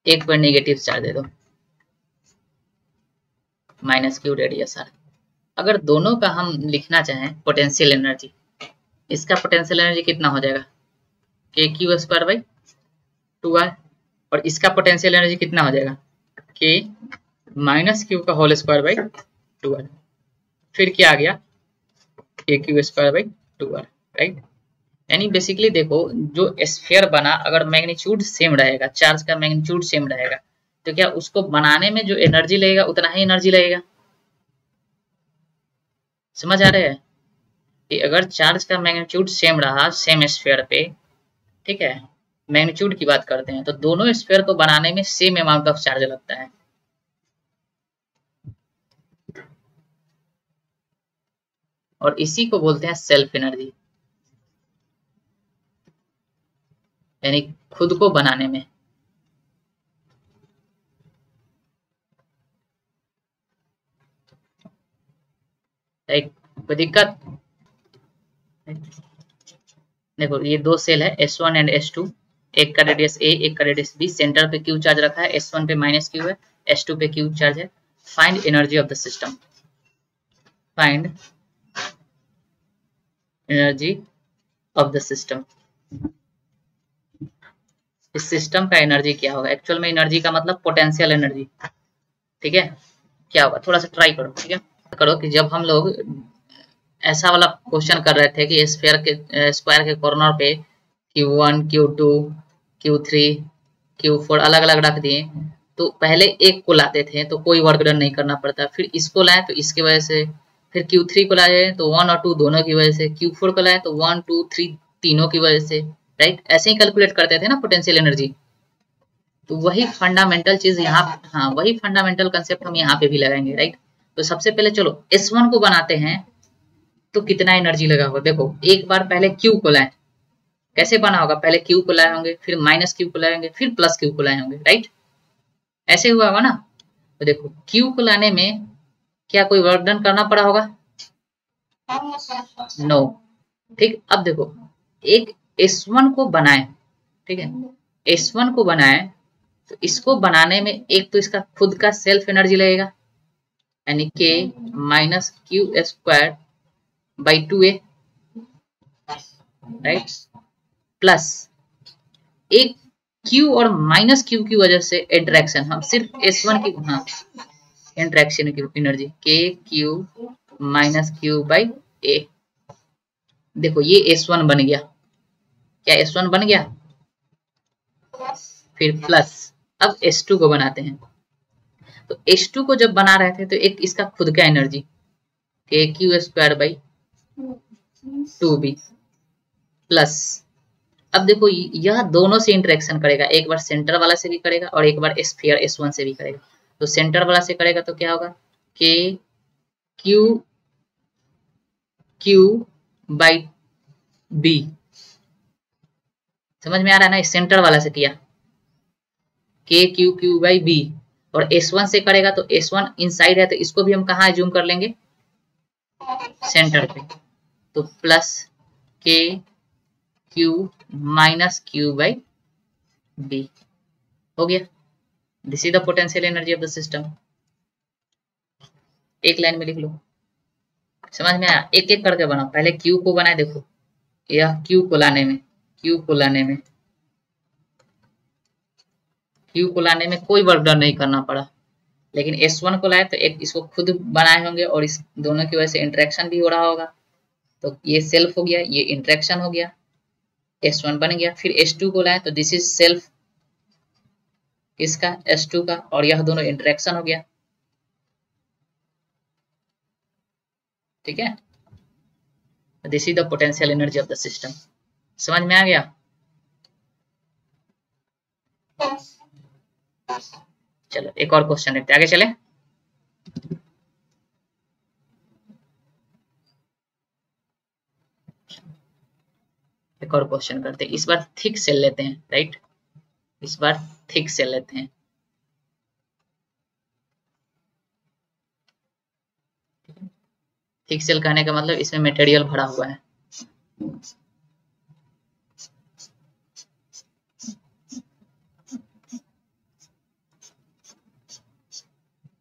एक पर नेगेटिव चार्ज दे दो माइनस क्यू, रेडियस आर। अगर दोनों का हम लिखना चाहें पोटेंशियल एनर्जी, इसका पोटेंशियल एनर्जी कितना हो जाएगा? K Q square by 2r, और इसका पोटेंशियल एनर्जी कितना हो जाएगा? के माइनस क्यू का होल स्क्वायर बाई 2r। फिर क्या आ गया? के Q square by 2r, right. यानी बेसिकली देखो, जो स्फीयर बना, अगर मैग्नीट्यूड सेम रहेगा, चार्ज का मैग्नीट्यूड सेम रहेगा, तो क्या उसको बनाने में जो एनर्जी लगेगा उतना ही एनर्जी लगेगा? समझ आ रहा है कि अगर चार्ज का मैग्नीट्यूड सेम रहा सेम स्फीयर पे, ठीक है, मैग्नीट्यूड की बात करते हैं, तो दोनों स्फीयर को बनाने में सेम अमाउंट ऑफ चार्ज लगता है। और इसी को बोलते हैं सेल्फ एनर्जी, यानी खुद को बनाने में। कोई दिक्कत? देखो, ये दो सेल है S1 एंड S2, एक का रेडियस A, एक का रेडियस B, सेंटर पे Q चार्ज रखा है, S1 पे माइनस Q है, S2 पे Q चार्ज है। Find energy of the system, find energy of the system. इस सिस्टम का एनर्जी क्या होगा? एक्चुअल में एनर्जी का मतलब पोटेंशियल एनर्जी, ठीक है। क्या होगा? थोड़ा सा ट्राई करो, ठीक है, करो कि जब हम लोग ऐसा वाला क्वेश्चन कर रहे थे कि स्क्वायर के कॉर्नर पे Q1, Q2, Q3, Q4 अलग अलग रख दिए, तो पहले एक को लाते थे तो कोई वर्क डन नहीं करना पड़ता, फिर इसको लाए तो इसकी वजह से, फिर Q3 को लाए तो 1 और 2 दोनों की वजह से, Q4 को लाए तो 1, 2, 3 तीनों की वजह से, राइट। ऐसे ही कैलकुलेट करते थे ना पोटेंशियल एनर्जी। तो वही फंडामेंटल चीज यहाँ, हाँ, वही फंडामेंटल कंसेप्ट हम यहाँ पे भी लगाएंगे, राइट। तो सबसे पहले चलो S1 को बनाते हैं तो कितना एनर्जी लगा होगा? देखो, एक बार पहले Q को लाए, कैसे बना होगा? पहले Q को लाए होंगे, फिर माइनस Q को लाए होंगे, फिर प्लस Q को लाए होंगे, राइट। ऐसे हुआ होगा ना। तो देखो, Q को लाने में क्या कोई वर्क डन करना पड़ा होगा? नो। ठीक, अब देखो, एक S1 को बनाए, ठीक है, S1 को बनाए तो इसको बनाने में एक तो इसका खुद का सेल्फ एनर्जी लगेगा, यानी के minus Q square by 2a, right, plus एक Q और माइनस Q की वजह से इंटरेक्शन, हम सिर्फ S1 की, हाँ, इंटरेक्शन की एनर्जी के q minus q by a, देखो ये S1 बन गया, क्या S1 बन गया, फिर प्लस। अब S2 को बनाते हैं, तो H2 को जब बना रहे थे तो एक इसका खुद का एनर्जी के Q square by 2b plus. अब देखो यह दोनों से इंटरेक्शन करेगा, एक बार सेंटर वाला से भी करेगा और एक बार स्फीयर S1 से भी करेगा। तो सेंटर वाला से करेगा तो क्या होगा, के क्यू बाई बी। समझ में आ रहा है ना, इस सेंटर वाला से किया के क्यू बाई बी, और S1 से करेगा तो S1 इनसाइड है तो इसको भी हम कहाँ जूम कर लेंगे, सेंटर पे। तो प्लस के q minus q by b हो गया। This is the potential energy of the system. एक लाइन में लिख लो, समझ में आया, एक एक करके बनाओ। पहले क्यू को बनाए, देखो यह क्यू को लाने में कोई वर्क डन नहीं करना पड़ा, लेकिन S1 को लाए तो एक इसको खुद बनाए होंगे और इस दोनों की वजह से इंटरेक्शन भी हो रहा होगा। तो ये सेल्फ हो गया, ये इंटरेक्शन हो गया, S1 बन गया। फिर S2 को लाए तो दिस इज सेल्फ इसका S2 का, और यह दोनों इंटरेक्शन हो गया। ठीक है, this is the potential energy of the system. समझ में आ गया। चलो एक और क्वेश्चन देखते, आगे चले। एक और क्वेश्चन करते हैं, इस बार थिक सेल लेते हैं, राइट, इस बार थिक सेल लेते हैं। थिक सेल कहने का मतलब इसमें मटेरियल भरा हुआ है।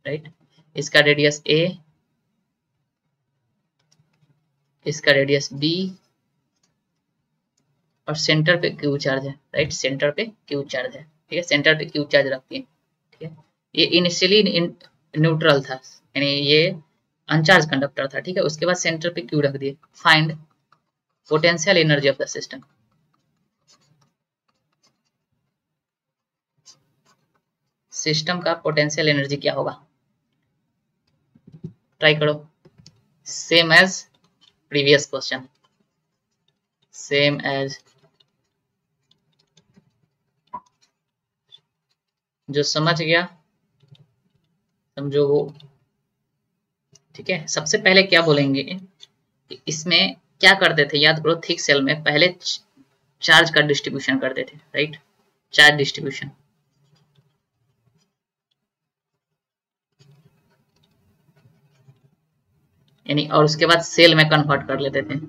राइट, इसका रेडियस a, इसका रेडियस b, और सेंटर पे क्यू चार्ज है। राइट, सेंटर पे क्यू चार्ज है। ठीक है, सेंटर पे क्यू चार्ज रखती है। ठीक है, ये इनिशियली न्यूट्रल था, यानी ये अनचार्ज कंडक्टर था। ठीक है, उसके बाद सेंटर पे क्यू रख दिए। Find potential energy of the system. System का पोटेंशियल एनर्जी क्या होगा, ट्राई करो। Same as previous question, same as, जो समझ गया समझो वो। ठीक है, सबसे पहले क्या बोलेंगे, इसमें क्या करते थे, याद करो। थिक सेल में पहले चार्ज का डिस्ट्रीब्यूशन करते थे। राइट, चार्ज डिस्ट्रीब्यूशन, यानी, और उसके बाद सेल में कन्वर्ट कर लेते थे,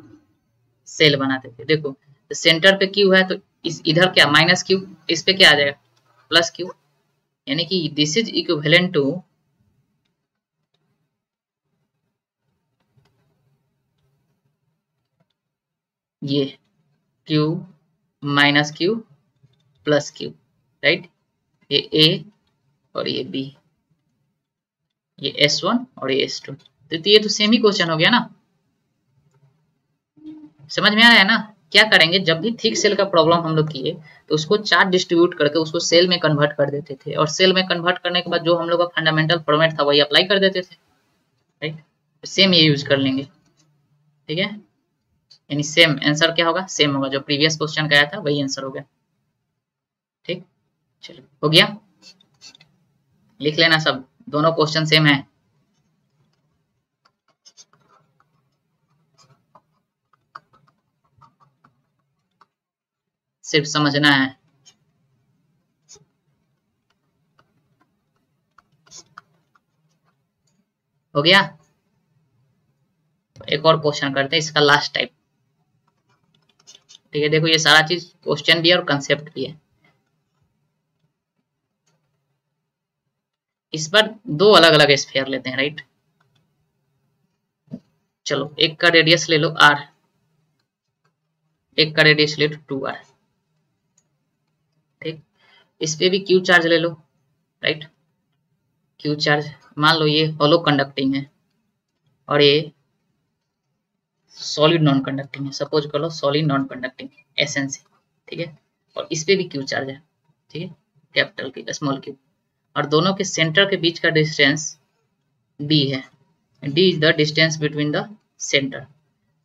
सेल बनाते थे। देखो तो सेंटर पे क्यू है तो इस इधर क्या माइनस क्यू, इस पे क्या आ जाएगा प्लस क्यू, यानी कि दिस इज इक्विवेलेंट टू ये Q minus Q plus Q. Right, ये A और ये B, ये S1 और ये S2। तो ये तो सेम ही क्वेश्चन हो गया ना, समझ में आ रहा है ना। क्या करेंगे, जब भी थिक सेल का प्रॉब्लम हम लोग किए तो उसको चार्ज डिस्ट्रीब्यूट करके उसको सेल में कन्वर्ट कर देते थे, और सेल में कन्वर्ट करने के बाद जो हम लोग का फंडामेंटल फॉर्मेट था वही अप्लाई कर देते थे। राइट, सेम ये यूज कर लेंगे। ठीक है, यानी सेम आंसर क्या होगा, सेम होगा, जो प्रीवियस क्वेश्चन का आया था वही आंसर हो गया। ठीक, चलो हो गया, लिख लेना सब, दोनों क्वेश्चन सेम है। सिर्फ समझना है। हो गया, एक और क्वेश्चन करते हैं, इसका लास्ट टाइप। ठीक है, देखो ये सारा चीज क्वेश्चन भी है और कंसेप्ट भी है। इस बार दो अलग अलग स्फीयर लेते हैं। राइट, चलो एक का रेडियस ले लो r, एक का रेडियस ले लो 2r। ठीक, इस पे भी क्यू चार्ज ले लो। राइट, क्यू चार्ज, मान लो ये होलो कंडक्टिंग है और ये सॉलिड नॉन कंडक्टिंग है, सपोज कर लो सॉलिड नॉन कंडक्टिंग एसएनसी, ठीक है, और इस पे भी क्यू चार्ज है, ठीक है, कैपिटल क्यू स्मॉल क्यू, और दोनों के सेंटर के बीच का डिस्टेंस डी है, D is the distance between the centre.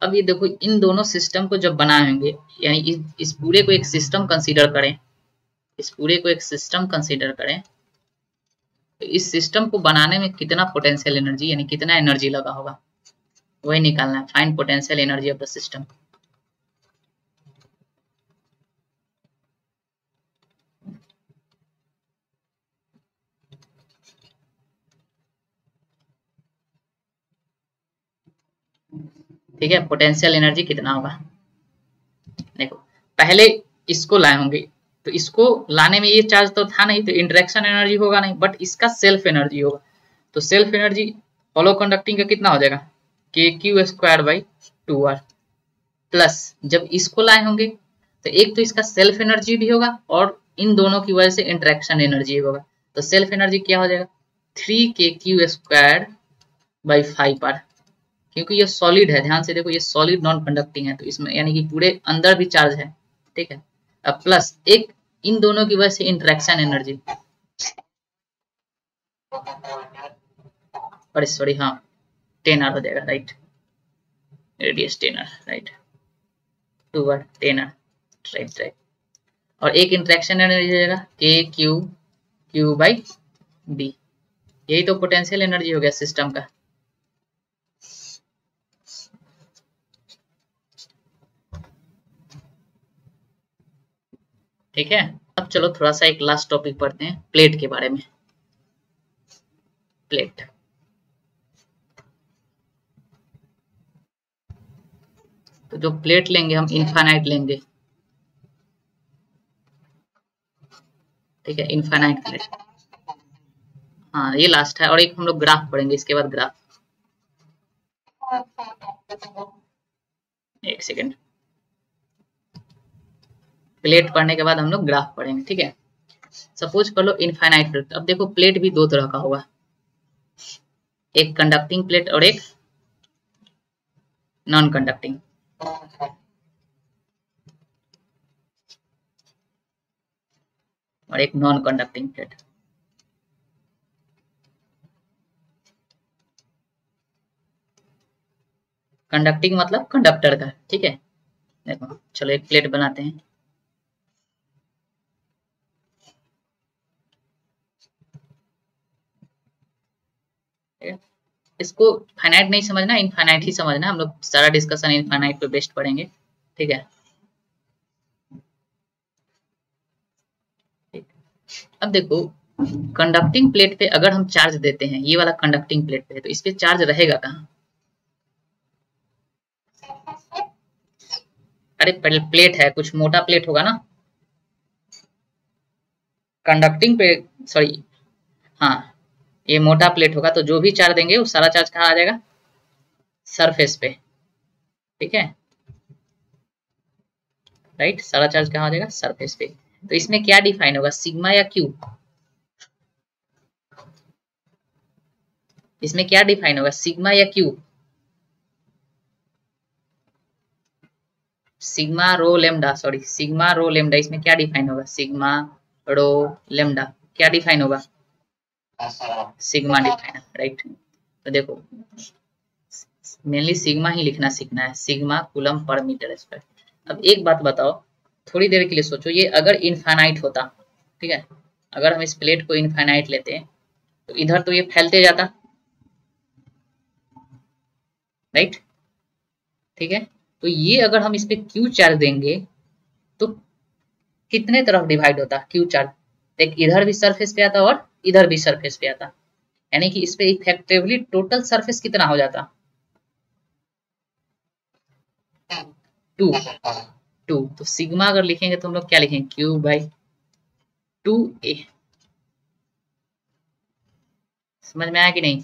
अब ये देखो इन दोनों सिस्टम को जब बनाएंगे, यानी इस पूरे को एक सिस्टम कंसीडर करें, इस पूरे को एक सिस्टम कंसीडर करें, तो इस सिस्टम को बनाने में कितना पोटेंशियल एनर्जी यानी कितना एनर्जी लगा होगा वही निकालना है, find potential energy of the system. ठीक है, पोटेंशियल एनर्जी कितना होगा, देखो पहले इसको लाए होंगे, तो इसको लाने में ये चार्ज तो था नहीं, तो इंटरेक्शन एनर्जी होगा नहीं, बट इसका सेल्फ एनर्जी होगा, तो सेल्फ एनर्जी होलो कंडक्टिंग का कितना हो जाएगा, K Q square by 2r, plus जब इसको लाए होंगे तो एक तो इसका सेल्फ एनर्जी भी होगा और इन दोनों की वजह से इंटरेक्शन एनर्जी होगा, तो सेल्फ एनर्जी क्या हो जाएगा 3k स्क्वायर बाई 5r, क्योंकि ये सॉलिड है, ध्यान से देखो ये सॉलिड नॉन कंडक्टिंग है, तो इसमें यानी कि पूरे अंदर भी चार्ज है, ठीक है, अब प्लस एक इन दोनों की वजह से इंटरेक्शन एनर्जी, और सॉरी हाँ 10r हो जाएगा, right, radius 10r, right, 2r 10r, right right, और एक इंटरेक्शन एनर्जी हो जाएगा के क्यू बाई बी, यही तो पोटेंशियल एनर्जी हो गया सिस्टम का। ठीक है, अब चलो थोड़ा सा एक लास्ट टॉपिक पढ़ते हैं प्लेट के बारे में। प्लेट, तो जो प्लेट लेंगे हम इनफाइनाइट लेंगे, ठीक है, इनफाइनाइट प्लेट, हाँ ये लास्ट है, और एक हम लोग ग्राफ पढ़ेंगे इसके बाद, ग्राफ, एक सेकेंड, प्लेट पढ़ने के बाद हम लोग ग्राफ पढ़ेंगे, ठीक है। सपोज कर लो इनफाइनाइट प्लेट, अब देखो प्लेट भी दो तरह का होगा, एक कंडक्टिंग प्लेट और एक नॉन कंडक्टिंग, और एक नॉन कंडक्टिंग प्लेट। कंडक्टिंग मतलब कंडक्टर का, ठीक है, देखो चलो एक प्लेट बनाते हैं, इसको फाइनाइट नहीं समझना, इनफाइनाइट ही समझना, हम लोग सारा डिस्कशन इनफाइनाइट पे बेस्ड पढ़ेंगे, ठीक है। अब देखो कंडक्टिंग प्लेट पे अगर हम चार्ज देते हैं, ये वाला कंडक्टिंग प्लेट पे, तो इस पे चार्ज रहेगा कहाँ, अरे पहले प्लेट है, कुछ मोटा प्लेट होगा ना, कंडक्टिंग पे, सॉरी हाँ ये मोटा प्लेट होगा, तो जो भी चार्ज देंगे वो सारा चार्ज कहाँ आ जाएगा, सरफेस पे, ठीक है, राइट, सारा चार्ज कहाँ आ जाएगा, सरफेस पे। तो इसमें क्या डिफाइन होगा, सिग्मा या क्यू, इसमें क्या डिफाइन होगा, सिग्मा या q, sigma rho lambda, sorry sigma rho lambda, इसमें क्या डिफाइन होगा, सिग्मा रो लेमडा, क्या डिफाइन होगा, सिग्मा डिफाइन, राइट। तो देखो मेनली सिग्मा ही लिखना सीखना है, सिग्मा कूलम पर मीटर स्क्वायर। अब एक बात बताओ, थोड़ी देर के लिए सोचो, ये अगर इनफाइनाइट होता, ठीक है, अगर हम इस प्लेट को इनफाइनाइट लेते हैं, तो इधर तो ये फैलते जाता, राइट, ठीक है, तो ये अगर हम इस पे क्यू चार्ज देंगे तो कितने तरफ डिवाइड होता क्यू चार्ज, देख इधर भी सरफेस पे आता और इधर भी सरफेस पे आता, यानी कि इस पे इफेक्टिवली टोटल सरफेस कितना हो जाता, 2, तो सिग्मा अगर लिखेंगे तो हम लोग क्या लिखेंगे, क्यू बाई 2a, समझ में आया कि नहीं।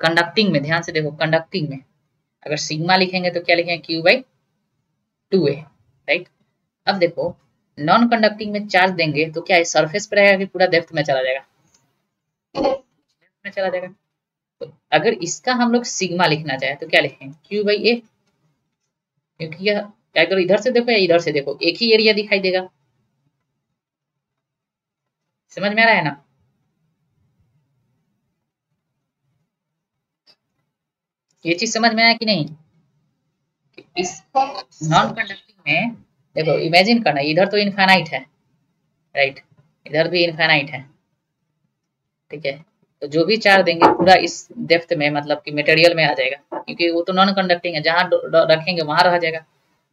कंडक्टिंग में ध्यान से देखो, कंडक्टिंग में अगर सिग्मा लिखेंगे तो क्या लिखेंगे, क्यू बाई 2a, राइट। अब देखो नॉन कंडक्टिंग में चार्ज देंगे तो क्या सरफेस पर रहेगा कि पूरा डेप्थ में चला जाएगा, डेप्थ में चला जाएगा, तो अगर इसका हम लोग सिग्मा लिखना चाहे तो क्या लिखेंगे, क्यू बाई ए, क्योंकि यह अगर इधर से देखो या इधर से देखो एक ही एरिया दिखाई देगा। समझ में आ रहा है ना? ये चीज समझ में आया कि नहीं? इस नॉन कंडक्टिंग में देखो इमेजिन करना, इधर तो इनफाइनाइट है, राइट, इधर भी इनफाइनाइट है, ठीक है। तो जो भी चार्ज देंगे पूरा इस डेप्थ में मतलब कि मटेरियल में आ जाएगा, क्योंकि वो तो नॉन कंडक्टिंग है, जहां रखेंगे वहां रह जाएगा।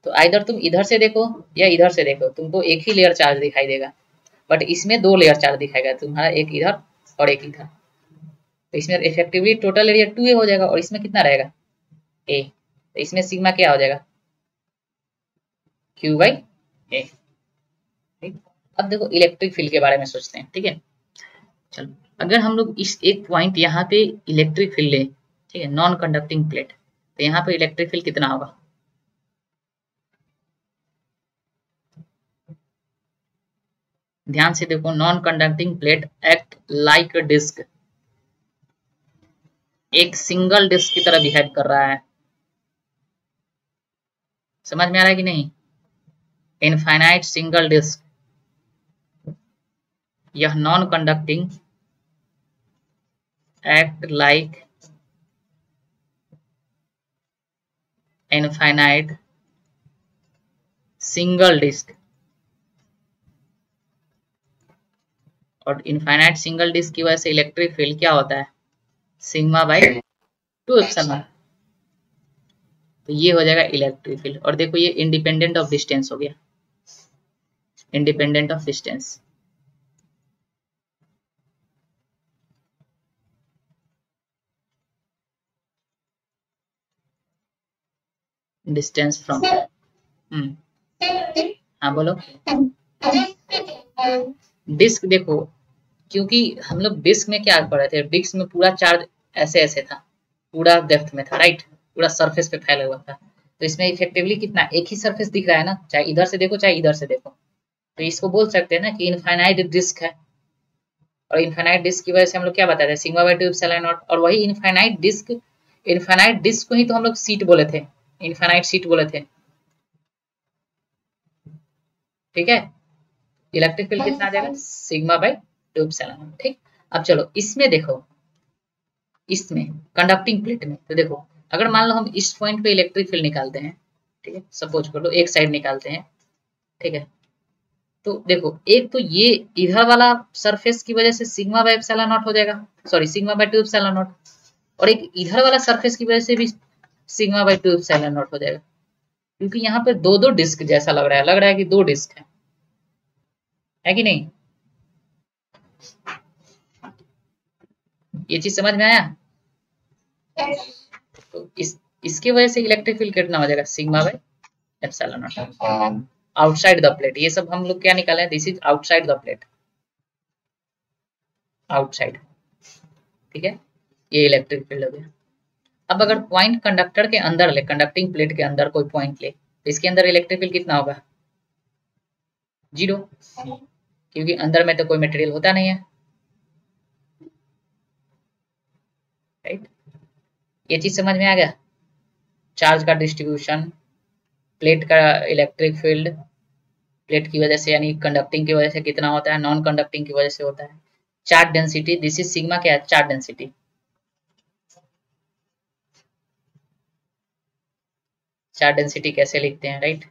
तो आइदर तुम इधर से देखो या इधर से देखो, तुमको एक ही लेयर चार्ज दिखाई देगा, बट इसमें दो लेयर चार्ज दिखाएगा तुम्हारा, एक इधर और एक इधर। तो इसमें इफेक्टिवली टोटल एरिया 2a हो जाएगा, और इसमें कितना रहेगा, a। तो इसमें सिग्मा क्या हो जाएगा, q बाई a। ठीक, अब देखो इलेक्ट्रिक फील्ड के बारे में सोचते हैं, ठीक है। चलो अगर हम लोग इस एक पॉइंट यहाँ पे इलेक्ट्रिक फील्ड लें, ठीक है, नॉन कंडक्टिंग प्लेट, तो यहाँ पे इलेक्ट्रिक फील्ड कितना होगा, ध्यान से देखो, non conducting plate act like a disc, एक सिंगल डिस्क की तरह बिहेव कर रहा है। समझ में आ रहा है कि नहीं? इनफाइनाइट सिंगल डिस्क, यह non conducting act like infinite single disc, और इनफाइनाइट सिंगल डिस्क की वजह से इलेक्ट्रिक फील्ड क्या होता है, सिग्मा बाई 2 एप्सिलॉन। तो ये हो जाएगा इलेक्ट्रिक फील्ड। और देखो ये इंडिपेंडेंट ऑफ डिस्टेंस हो गया, independent of distance. Distance from, हाँ बोलो। डिस्क देखो, क्योंकि हम लोग डिस्क में क्या पढ़े थे, डिस्क में पूरा चार्ज ऐसे ऐसे था, पूरा डेप्थ में था, राइट, पूरा सरफेस पे फैला हुआ था। तो इसमें इफेक्टिवली कितना, एक ही सरफेस दिख रहा है ना, चाहे इधर से देखो चाहे इधर से देखो। तो इसको बोल सकते हैं ना कि इनफाइनाइट डिस्क है, और इनफाइनाइट डिस्क की वजह से हम लोग क्या बताते हैं, सिग्मा बाई 2 एप्सिलॉन नॉट। और वही इनफाइनाइट डिस्क को ही तो हम लोग सीट बोले थे, इनफाइनाइट सीट बोले थे, ठीक है। इलेक्ट्रिक फील्ड कितना आ जाएगा, सिग्मा बाई 2 एप्सिलॉन, ठीक। अब चलो इसमें देखो, इसमें कंडक्टिंग प्लेट में तो देखो, अगर मान लो हम इस पॉइंट पे इलेक्ट्रिक फील्ड निकालते हैं, ठीक है, सपोज कर लो एक साइड निकालते हैं, ठीक है। तो देखो एक तो ये इधर वाला सरफेस की वजह से सिग्मा बाई एप्सिलॉन नॉट हो जाएगा, sorry sigma by 2 epsilon not, और एक इधर वाला सरफेस की वजह से भी सिग्मा बाई 2 एप्सिलॉन नॉट हो जाएगा, क्योंकि यहाँ पे दो दो डिस्क जैसा लग रहा है कि दो डिस्क है कि नहीं? ये चीज समझ में आया? तो इसकी वजह से इलेक्ट्रिक फील्ड कितना हो जाएगा, sigma by epsilon not outside the plate. ये सब हम लोग क्या निकाले हैं, this is outside the plate, outside, ठीक है। ये इलेक्ट्रिक फील्ड हो गया। अब अगर पॉइंट कंडक्टर के अंदर ले, कंडक्टिंग प्लेट के अंदर कोई पॉइंट ले, तो इसके अंदर इलेक्ट्रिक फील्ड कितना होगा, 0, क्योंकि अंदर में तो कोई मटेरियल होता नहीं है, राइट। ये चीज समझ में आ गया, चार्ज का डिस्ट्रीब्यूशन, प्लेट का इलेक्ट्रिक फील्ड, प्लेट की वजह से यानी कंडक्टिंग की वजह से कितना होता है, नॉन कंडक्टिंग की वजह से होता है। Charge density, this is sigma, क्या है, चार्ज डेंसिटी। चार्ज डेंसिटी कैसे लिखते हैं, राइट,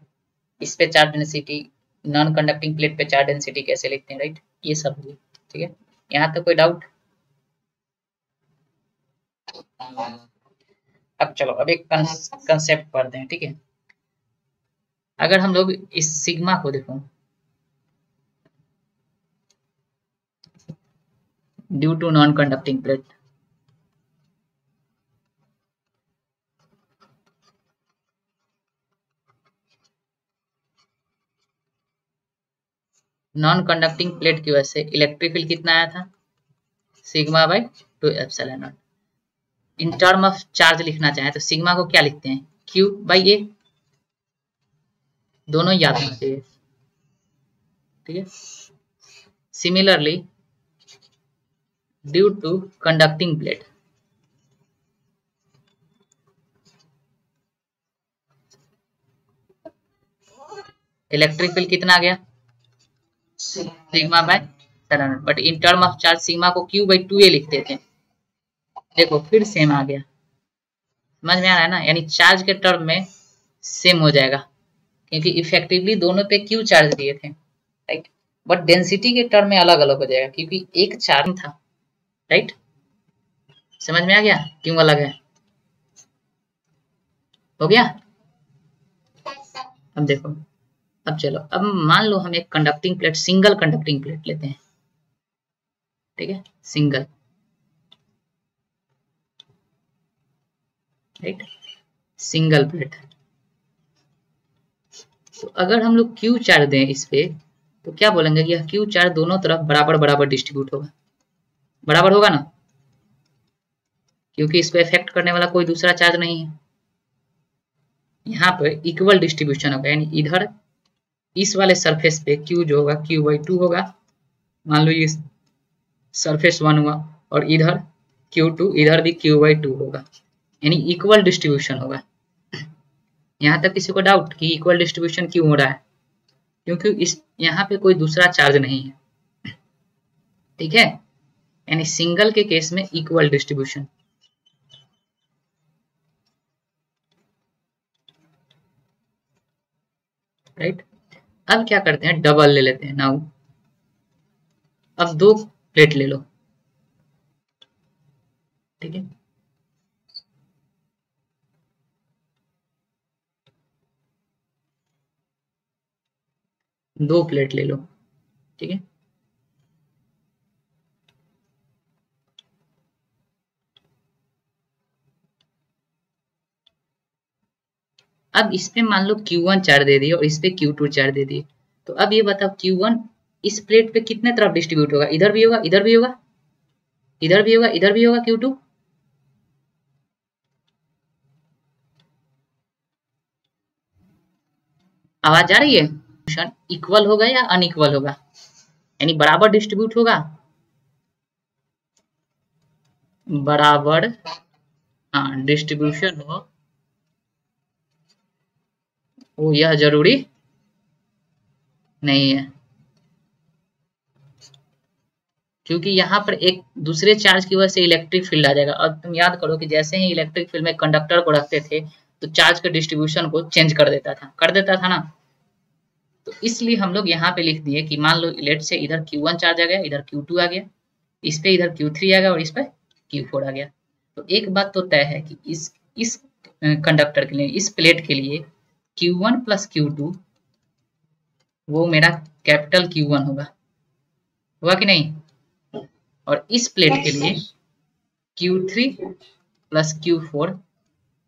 इस पे charge density, non conducting plate पे चार्ज डेंसिटी कैसे लिखते हैं, राइट, ये सब हुई, ठीक है। यहाँ तक कोई डाउट? अब चलो अब एक कंसेप्ट पढ़ते हैं, ठीक है। अगर हम लोग इस सिग्मा को देखो, due to non conducting plate, non conducting plate की वजह से इलेक्ट्रिक फील्ड कितना आया था, sigma by 2 epsilon naught. In term of charge लिखना चाहे तो सिग्मा को क्या लिखते हैं, क्यू बाई ए, दोनों याद होना चाहिए, ठीक है। Similarly due to conducting plate, electric field कितना आ गया, sigma by 700, but in term of charge sigma को क्यू बाई 2a लिखते थे। देखो फिर सेम आ गया, समझ में आ रहा है ना, यानी चार्ज के टर्म में सेम हो जाएगा क्योंकि इफेक्टिवली दोनों पे क्यू चार्ज दिए थे, राइट, बट डेंसिटी के टर्म में अलग अलग हो जाएगा क्योंकि एक चार्ज था, राइट। समझ में आ गया क्यों अलग है, हो गया। अब देखो, अब चलो, अब मान लो हम एक conducting plate, single conducting plate लेते हैं, ठीक है, सिंगल, राइट, सिंगल प्लेट। तो अगर हम लोग क्यू चार्ज दें इस पे तो क्या बोलेंगे कि यह क्यू चार्ज दोनों तरफ बराबर बराबर डिस्ट्रीब्यूट होगा, बराबर होगा ना, क्योंकि इसको इफेक्ट करने वाला कोई दूसरा चार्ज नहीं है। यहाँ पे इक्वल डिस्ट्रीब्यूशन होगा, यानी इधर इस वाले सरफेस पे क्यू जो होगा क्यू बाई 2 होगा, मान लो ये सरफेस 1 हुआ, और इधर Q2, इधर भी क्यू बाई 2 होगा, यानी इक्वल डिस्ट्रीब्यूशन होगा। यहाँ तक किसी को डाउट कि इक्वल डिस्ट्रीब्यूशन क्यों हो रहा है, क्योंकि इस यहाँ पे कोई दूसरा चार्ज नहीं है, ठीक है, यानी सिंगल के केस में इक्वल डिस्ट्रीब्यूशन, राइट। अब क्या करते हैं, डबल ले लेते हैं नाउ। अब 2 प्लेट ले लो, ठीक है, दो प्लेट ले लो, ठीक है। अब इस पे मान लो Q1 चार्ज दे दिए और इस पे Q2 चार्ज दे दिए, तो अब ये बताओ Q1 इस प्लेट पे कितने तरफ डिस्ट्रीब्यूट होगा, इधर भी होगा, इधर भी होगा, इधर भी होगा, इधर भी होगा Q2। आवाज आ रही है, इक्वल होगा या अनइक्वल होगा, यानी बराबर डिस्ट्रीब्यूट होगा, बराबर, हाँ डिस्ट्रीब्यूशन हो, वो यह जरूरी नहीं है, क्योंकि यहाँ पर एक दूसरे चार्ज की वजह से इलेक्ट्रिक फील्ड आ जाएगा। और तुम याद करो कि जैसे ही इलेक्ट्रिक फील्ड में कंडक्टर को रखते थे तो चार्ज के डिस्ट्रीब्यूशन को चेंज कर देता था, ना। तो इसलिए हम लोग यहाँ पे लिख दिए कि मान लो लेट से इधर Q1 चार्ज आ गया, इधर Q2 आ गया, इस पे इधर Q3 आ गया और इस पे Q4 आ गया। तो एक बात तो तय है कि इस कंडक्टर के लिए, इस प्लेट के लिए Q1 प्लस Q2 वो मेरा कैपिटल Q1 होगा, हुआ कि नहीं, और इस प्लेट के लिए Q3 plus Q4,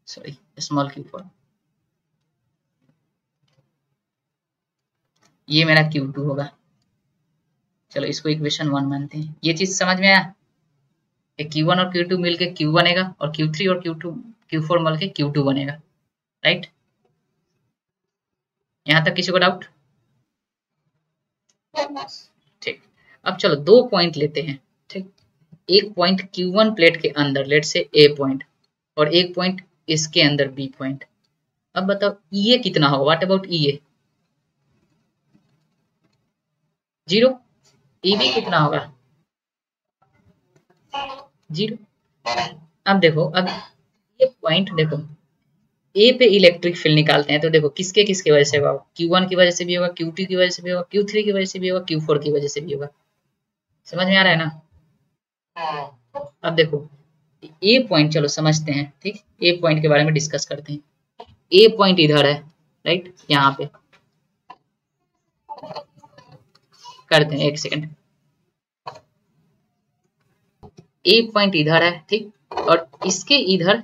sorry small Q4, ये मेरा Q2 होगा। चलो इसको इक्वेशन 1 मानते हैं। ये चीज समझ में आया, Q1 और Q2 मिलके Q बनेगा और Q3 और Q4 मिलके Q2 बनेगा, राइट। यहां तक किसी को डाउट, ठीक। अब चलो 2 पॉइंट लेते हैं, ठीक, एक पॉइंट Q1 प्लेट के अंदर, लेट से A पॉइंट, और एक पॉइंट इसके अंदर B पॉइंट। अब बताओ EA कितना होगा, व्हाट अबाउट EA, 0, EB कितना होगा, 0। अब देखो, अब ये पॉइंट देखो, ए पे इलेक्ट्रिक फील्ड निकालते हैं तो देखो किसके किसके वजह से होगा, Q1 की वजह से भी होगा, Q2 की वजह से भी होगा, Q3 की वजह से भी होगा, Q4 की वजह से भी होगा। समझ में आ रहा है ना। अब देखो ए पॉइंट, चलो समझते हैं, ठीक, ए पॉइंट के बारे में डिस्कस करते हैं। ए पॉइंट इधर है, राइट, यहाँ पे करते हैं, एक सेकंड। ए पॉइंट इधर है, ठीक, और इसके इधर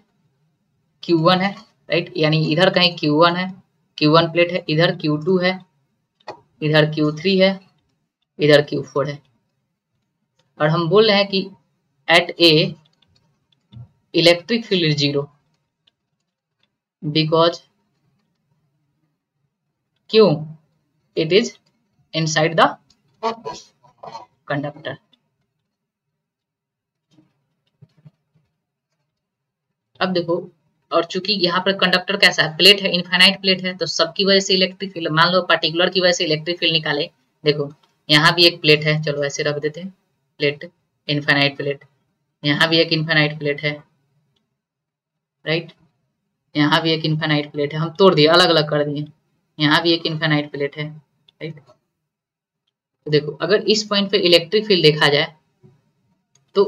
Q1 है, राइट, यानी इधर कहीं Q1 है, Q1 प्लेट है, इधर Q2 है, इधर Q3 है, इधर Q4 है, और हम बोल रहे हैं कि at a electric field is 0 because, क्यों, it is inside the conductor. अब देखो, और चूंकि यहाँ पर कंडक्टर कैसा है, प्लेट है, इनफाइनाइट प्लेट है, तो सबकी वजह से इलेक्ट्रिक फील्ड, मान लो पर्टिकुलर की वजह से इलेक्ट्रिक फील्ड निकाले। देखो यहाँ भी एक प्लेट है, चलो ऐसे रख देते हैं, प्लेट, इनफाइनाइट प्लेट, यहाँ भी एक इनफाइनाइट प्लेट है, राइट, यहाँ भी एक इनफाइनाइट प्लेट है, हम तोड़ दिए, अलग अलग कर दिए, यहाँ भी एक इनफाइनाइट प्लेट है, राइट। तो देखो अगर इस पॉइंट पे इलेक्ट्रिक फील्ड देखा जाए तो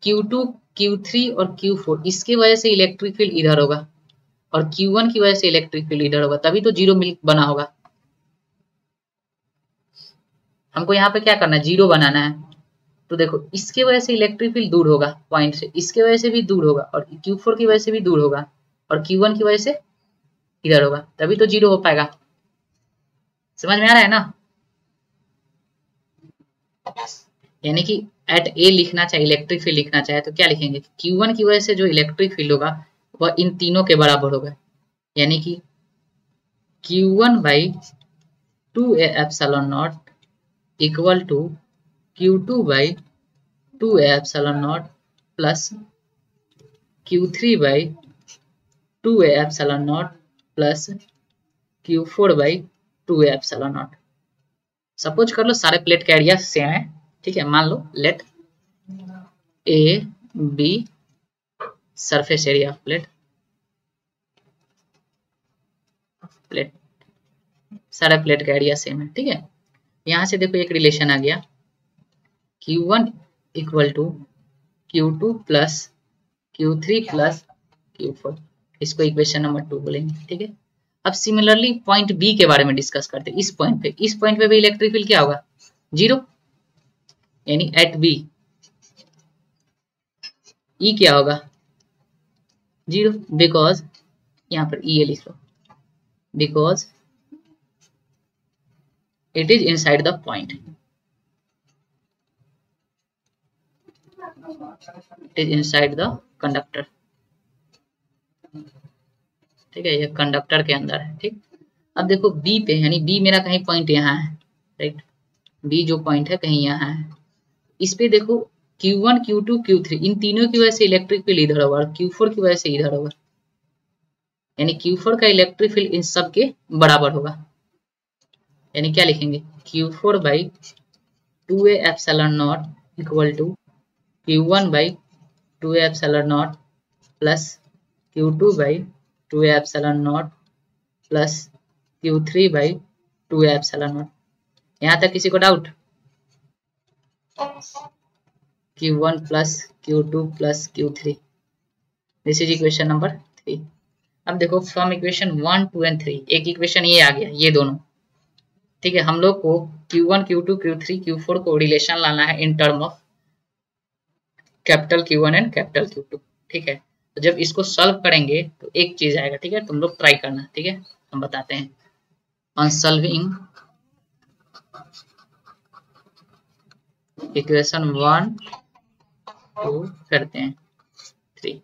Q2, Q3 और Q4 इसकी वजह से इलेक्ट्रिक फील्ड इधर होगा और Q1 की वजह से इलेक्ट्रिक फील्ड इधर होगा, तभी तो जीरो मिल बना होगा। हमको यहाँ पे क्या करना है, जीरो बनाना है। तो देखो इसके वजह से इलेक्ट्रिक फील्ड दूर होगा पॉइंट से, इसके वजह से भी दूर होगा और Q4 की वजह से भी दूर होगा और Q1 की वजह से इधर होगा, तभी तो जीरो हो पाएगा। समझ में आ रहा है ना? यानी कि एट ए लिखना चाहे, इलेक्ट्रिक फील्ड लिखना चाहे तो क्या लिखेंगे, Q1 की वजह से जो इलेक्ट्रिक फील्ड होगा वह इन तीनों के बराबर होगा, यानी कि Q1 by 2a epsilon naught equal to Q2 by 2a epsilon naught plus Q3 by 2a epsilon naught plus Q4 by 2a epsilon naught. Suppose कर लो सारे प्लेट का एरिया सेम है, ठीक है, मान लो let A be surface area of plate, plate सारे प्लेट का एरिया सेम है, ठीक है। यहाँ से देखो एक रिलेशन आ गया, Q1 equal to Q2 plus Q3 plus Q4, इसको इक्वेशन नंबर 2 बोलेंगे, ठीक है। अब सिमिलरली पॉइंट बी के बारे में डिस्कस करते हैं। इस पॉइंट पे भी इलेक्ट्रिक फील्ड क्या होगा, जीरो, यानी एट बी ई क्या होगा, जीरो, बिकॉज यहाँ पर ई लिख लो, because it is inside the point, it is inside the conductor, ठीक है, ये कंडक्टर के अंदर है, ठीक। अब देखो बी पे, यानी बी मेरा कहीं पॉइंट यहाँ है, राइट, बी जो पॉइंट है कहीं यहाँ है, इस पे देखो Q1, Q2, Q3 इन तीनों की वजह से इलेक्ट्रिक फील्ड इधर होगा और Q4 की वजह से इधर होगा, यानी Q4 का इलेक्ट्रिक फील्ड इन सब के बराबर होगा, यानी क्या लिखेंगे, Q4 by 2a epsilon naught equal to Q1 by 2a epsilon naught plus Q2 by 2a epsilon naught plus Q3 by 2a epsilon naught. यहाँ तक किसी को doubt? Q1 plus Q2 plus Q3, this is equation number 3। अब देखो from equation 1, 2 and 3 एक equation ये आ गया, ये दोनों, ठीक है। हम लोग को Q1, Q2, Q3, Q4 को रिलेशन लाना है इन term of capital Q1 and capital Q2, ठीक है। तो जब इसको सॉल्व करेंगे तो एक चीज आएगा, ठीक है, तुम लोग ट्राई करना, ठीक है, हम बताते हैं। ऑन सॉल्विंग इक्वेशन 1, 2 करते हैं 3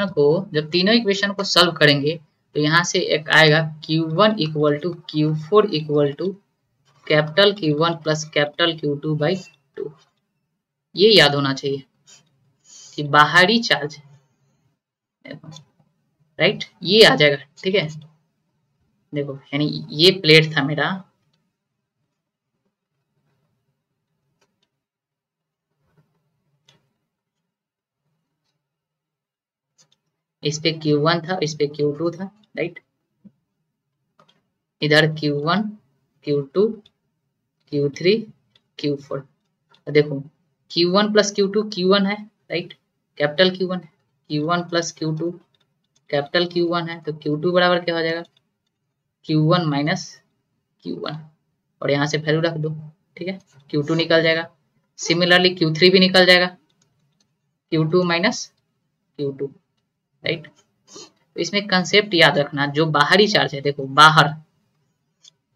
को, जब तीनों इक्वेशन को सॉल्व करेंगे तो यहाँ से एक आएगा Q1 equal to Q4 equal to capital Q1 plus capital Q2 by 2। ये याद होना चाहिए कि बाहरी चार्ज, राइट, ये आ जाएगा, ठीक है। देखो यानी ये प्लेट था मेरा, इस पे Q1 था, इस पे Q2 था, राइट, इधर Q1, Q2, Q3, Q4। देखो Q1 प्लस Q2 Q1 है, राइट, कैपिटल Q1 है, Q1 plus Q2 capital Q1 है, तो Q2 बराबर क्या हो जाएगा, Q1 माइनस Q1, और यहाँ से वैल्यू रख दो, ठीक है, Q2 निकल जाएगा। सिमिलरली Q3 भी निकल जाएगा, Q2 माइनस Q2, राइट। तो इसमें कंसेप्ट याद रखना, जो बाहरी चार्ज है, देखो बाहर,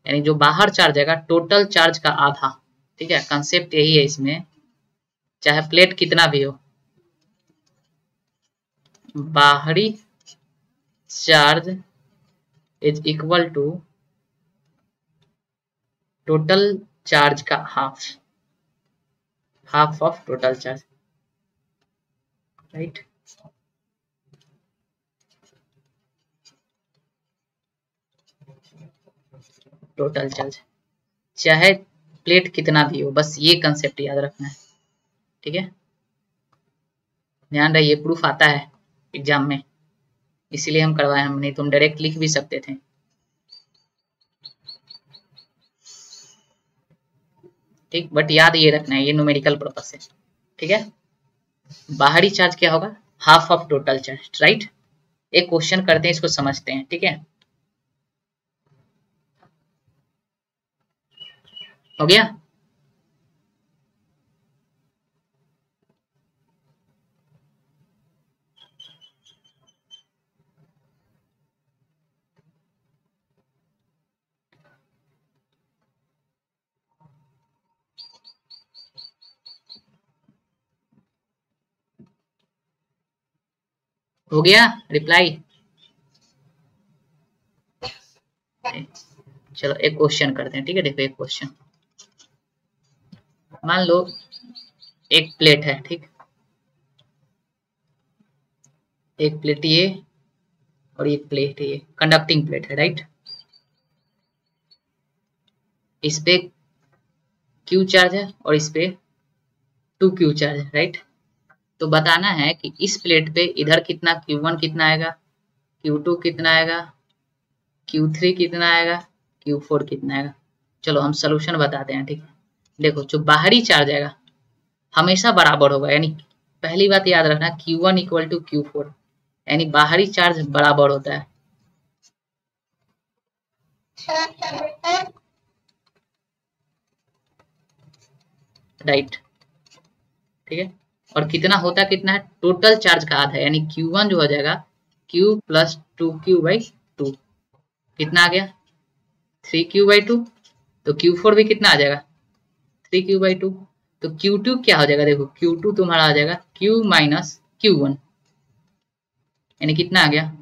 यानी जो बाहर चार्ज आएगा टोटल चार्ज का आधा, ठीक है, कंसेप्ट यही है इसमें, चाहे प्लेट कितना भी हो, बाहरी charge is equal to total charge का half, half of total charge, right. Total charge, चाहे प्लेट कितना भी हो, बस ये कंसेप्ट याद रखना है, ठीक है। ध्यान रहे, ये प्रूफ आता है एग्जाम में, इसीलिए हम करवाए, हम नहीं तुम डायरेक्ट लिख भी सकते थे। ठीक, बट याद ये रखना है, ये न्यूमेरिकल पर्पस है, ठीक है। बाहरी चार्ज क्या होगा, half of total charge, right. एक क्वेश्चन करते हैं, इसको समझते हैं, ठीक है। हो गया, हो गया रिप्लाई। चलो एक क्वेश्चन करते हैं, ठीक है। देखो एक क्वेश्चन, मान लो एक प्लेट है, ठीक, एक प्लेट ये और एक प्लेट ये कंडक्टिंग प्लेट है, राइट। इस पे क्यू चार्ज है और इस पे 2q चार्ज है, राइट। तो बताना है कि इस प्लेट पे इधर कितना Q1 कितना आएगा, Q2 कितना आएगा, Q3 कितना आएगा, Q4 कितना आएगा। चलो हम सोल्यूशन बताते हैं, ठीक है। देखो जो बाहरी चार्ज आएगा हमेशा बराबर होगा, यानी पहली बात याद रखना, Q1 इक्वल टू Q4, यानी बाहरी चार्ज बराबर होता है, राइट, ठीक है। और कितना होता है, कितना है, टोटल चार्ज का आधा, यानी Q1 जो हो जाएगा Q प्लस 2q/2, कितना आ गया 3q/2। तो Q4 भी कितना आ जाएगा 3q/2। तो Q2 क्या हो जाएगा, देखो Q2 तुम्हारा आ जाएगा Q माइनस Q1, यानी कितना आ गया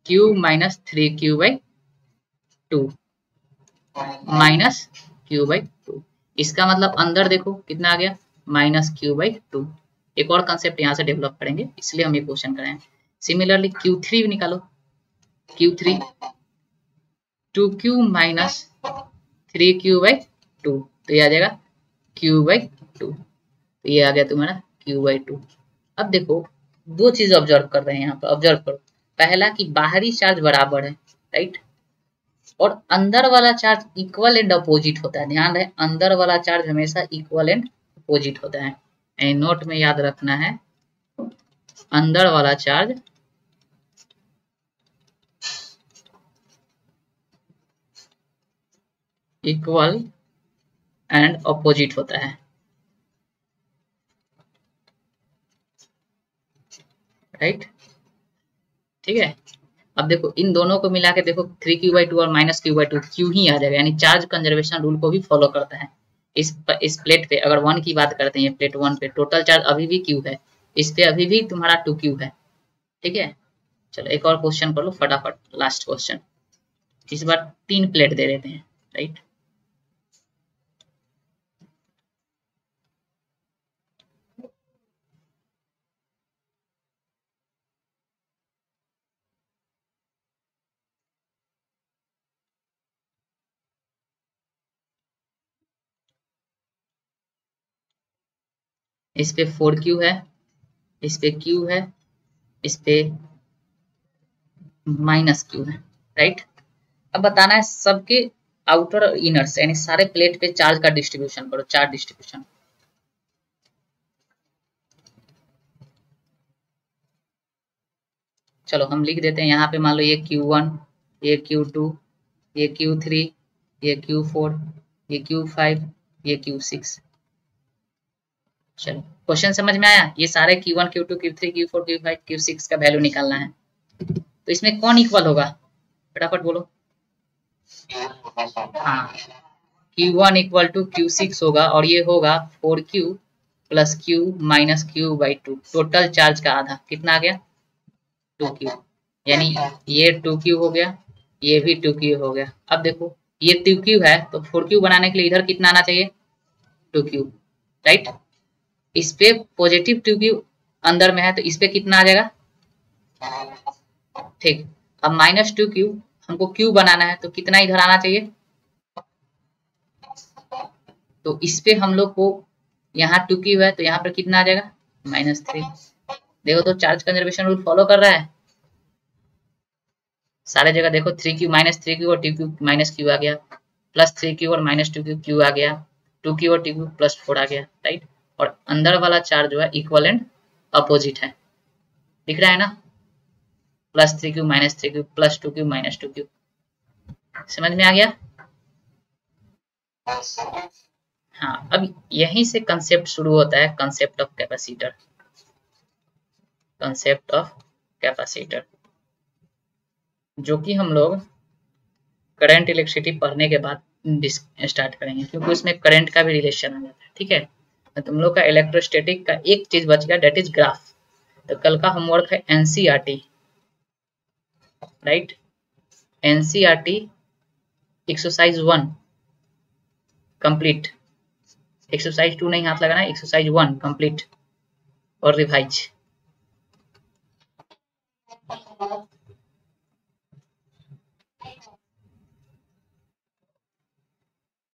Q minus 3q/2 minus Q/2। इसका मतलब अंदर देखो कितना आ गया माइनस Q/2। एक और कंसेप्ट यहाँ से डेवलप करेंगे, इसलिए हम ये क्वेश्चन करें। सिमिलरली Q3 भी निकालो, Q3 2q माइनस 3q/2, तो ये आ जाएगा Q/2, तो ये आ गया तुम्हारा Q/2। अब देखो दो चीज ऑब्जर्व कर रहे हैं यहाँ पर, ऑब्जर्व करो। पहला कि बाहरी चार्ज बराबर है, राइट, और अंदर वाला चार्ज इक्वल एंड अपोजिट होता है। ध्यान रहे, अंदर वाला चार्ज हमेशा इक्वल एंड अपोजिट होता है, नोट में याद रखना है, अंदर वाला चार्ज इक्वल एंड अपोजिट होता है, राइट, ठीक है। अब देखो इन दोनों को मिला के देखो 3q/2 और माइनस Q/2 क्यू ही आ जाएगा, यानी चार्ज कंजर्वेशन रूल को भी फॉलो करता है। इस प्लेट पे अगर 1 की बात करते हैं, प्लेट 1 पे टोटल चार्ज अभी भी Q है, इस पे अभी भी तुम्हारा 2q है, ठीक है। चलो एक और क्वेश्चन कर लो फटाफट, लास्ट क्वेश्चन, इस बार 3 प्लेट दे देते हैं, राइट। इस पे 4q है, इस पे q है, इस पे माइनस q है, राइट। अब बताना है सबके आउटर और इनर्स, यानी सारे प्लेट पे चार्ज का डिस्ट्रीब्यूशन करो, चार्ज डिस्ट्रीब्यूशन। चलो हम लिख देते हैं यहाँ पे, मान लो ये Q1, ये Q2, ये Q3, ये Q4, ये Q5, ये Q6। चलो क्वेश्चन समझ में आया, ये सारे Q1, Q2, Q3, Q4, Q5, Q6 का वैल्यू निकालना है। तो इसमें कौन इक्वल होगा, फटाफट बोलो। हाँ, Q1 इक्वल टू Q6 होगा, और ये होगा 4q plus Q minus Q/2, total charge का आधा, कितना आ गया 2q, यानी ये 2q हो गया, ये भी 2q हो गया। अब देखो ये 2q है, तो 4q बनाने के लिए इधर कितना आना चाहिए 2q, राइट। इस पे पॉजिटिव 2q अंदर में है, तो इस पे कितना आ जाएगा, ठीक। अब माइनस 2q हमको q बनाना है, तो कितना इधर आना चाहिए तो इस पे हम लोग को यहाँ 2 क्यू है तो यहाँ पर कितना आ जाएगा -3। देखो तो चार्ज कंजर्वेशन रूल फॉलो कर रहा है सारे जगह। देखो 3Q -3Q और 2Q -Q आ गया, +3Q और -2Q Q आ गया, 2Q और 2Q +4 आ गया, राइट। और अंदर वाला चार्ज जो है इक्वलेंट अपोजिट है, दिख रहा है ना, +3Q -3Q +2Q -2Q। समझ में आ गया? हाँ, अब यहीं से कंसेप्ट शुरू होता है, concept of capacitor. Concept of capacitor जो कि हम लोग करंट इलेक्ट्रिसिटी पढ़ने के बाद स्टार्ट करेंगे, क्योंकि उसमें करंट का भी रिलेशन आ जाता है, ठीक है। तो तुम लोग का इलेक्ट्रोस्टैटिक का एक चीज बच गया, डेट इज ग्राफ। तो कल का होमवर्क है NCERT, right. NCERT exercise 1 complete, exercise 2 नहीं हाथ लगाना, एक्सरसाइज 1 कंप्लीट और रिवाइज।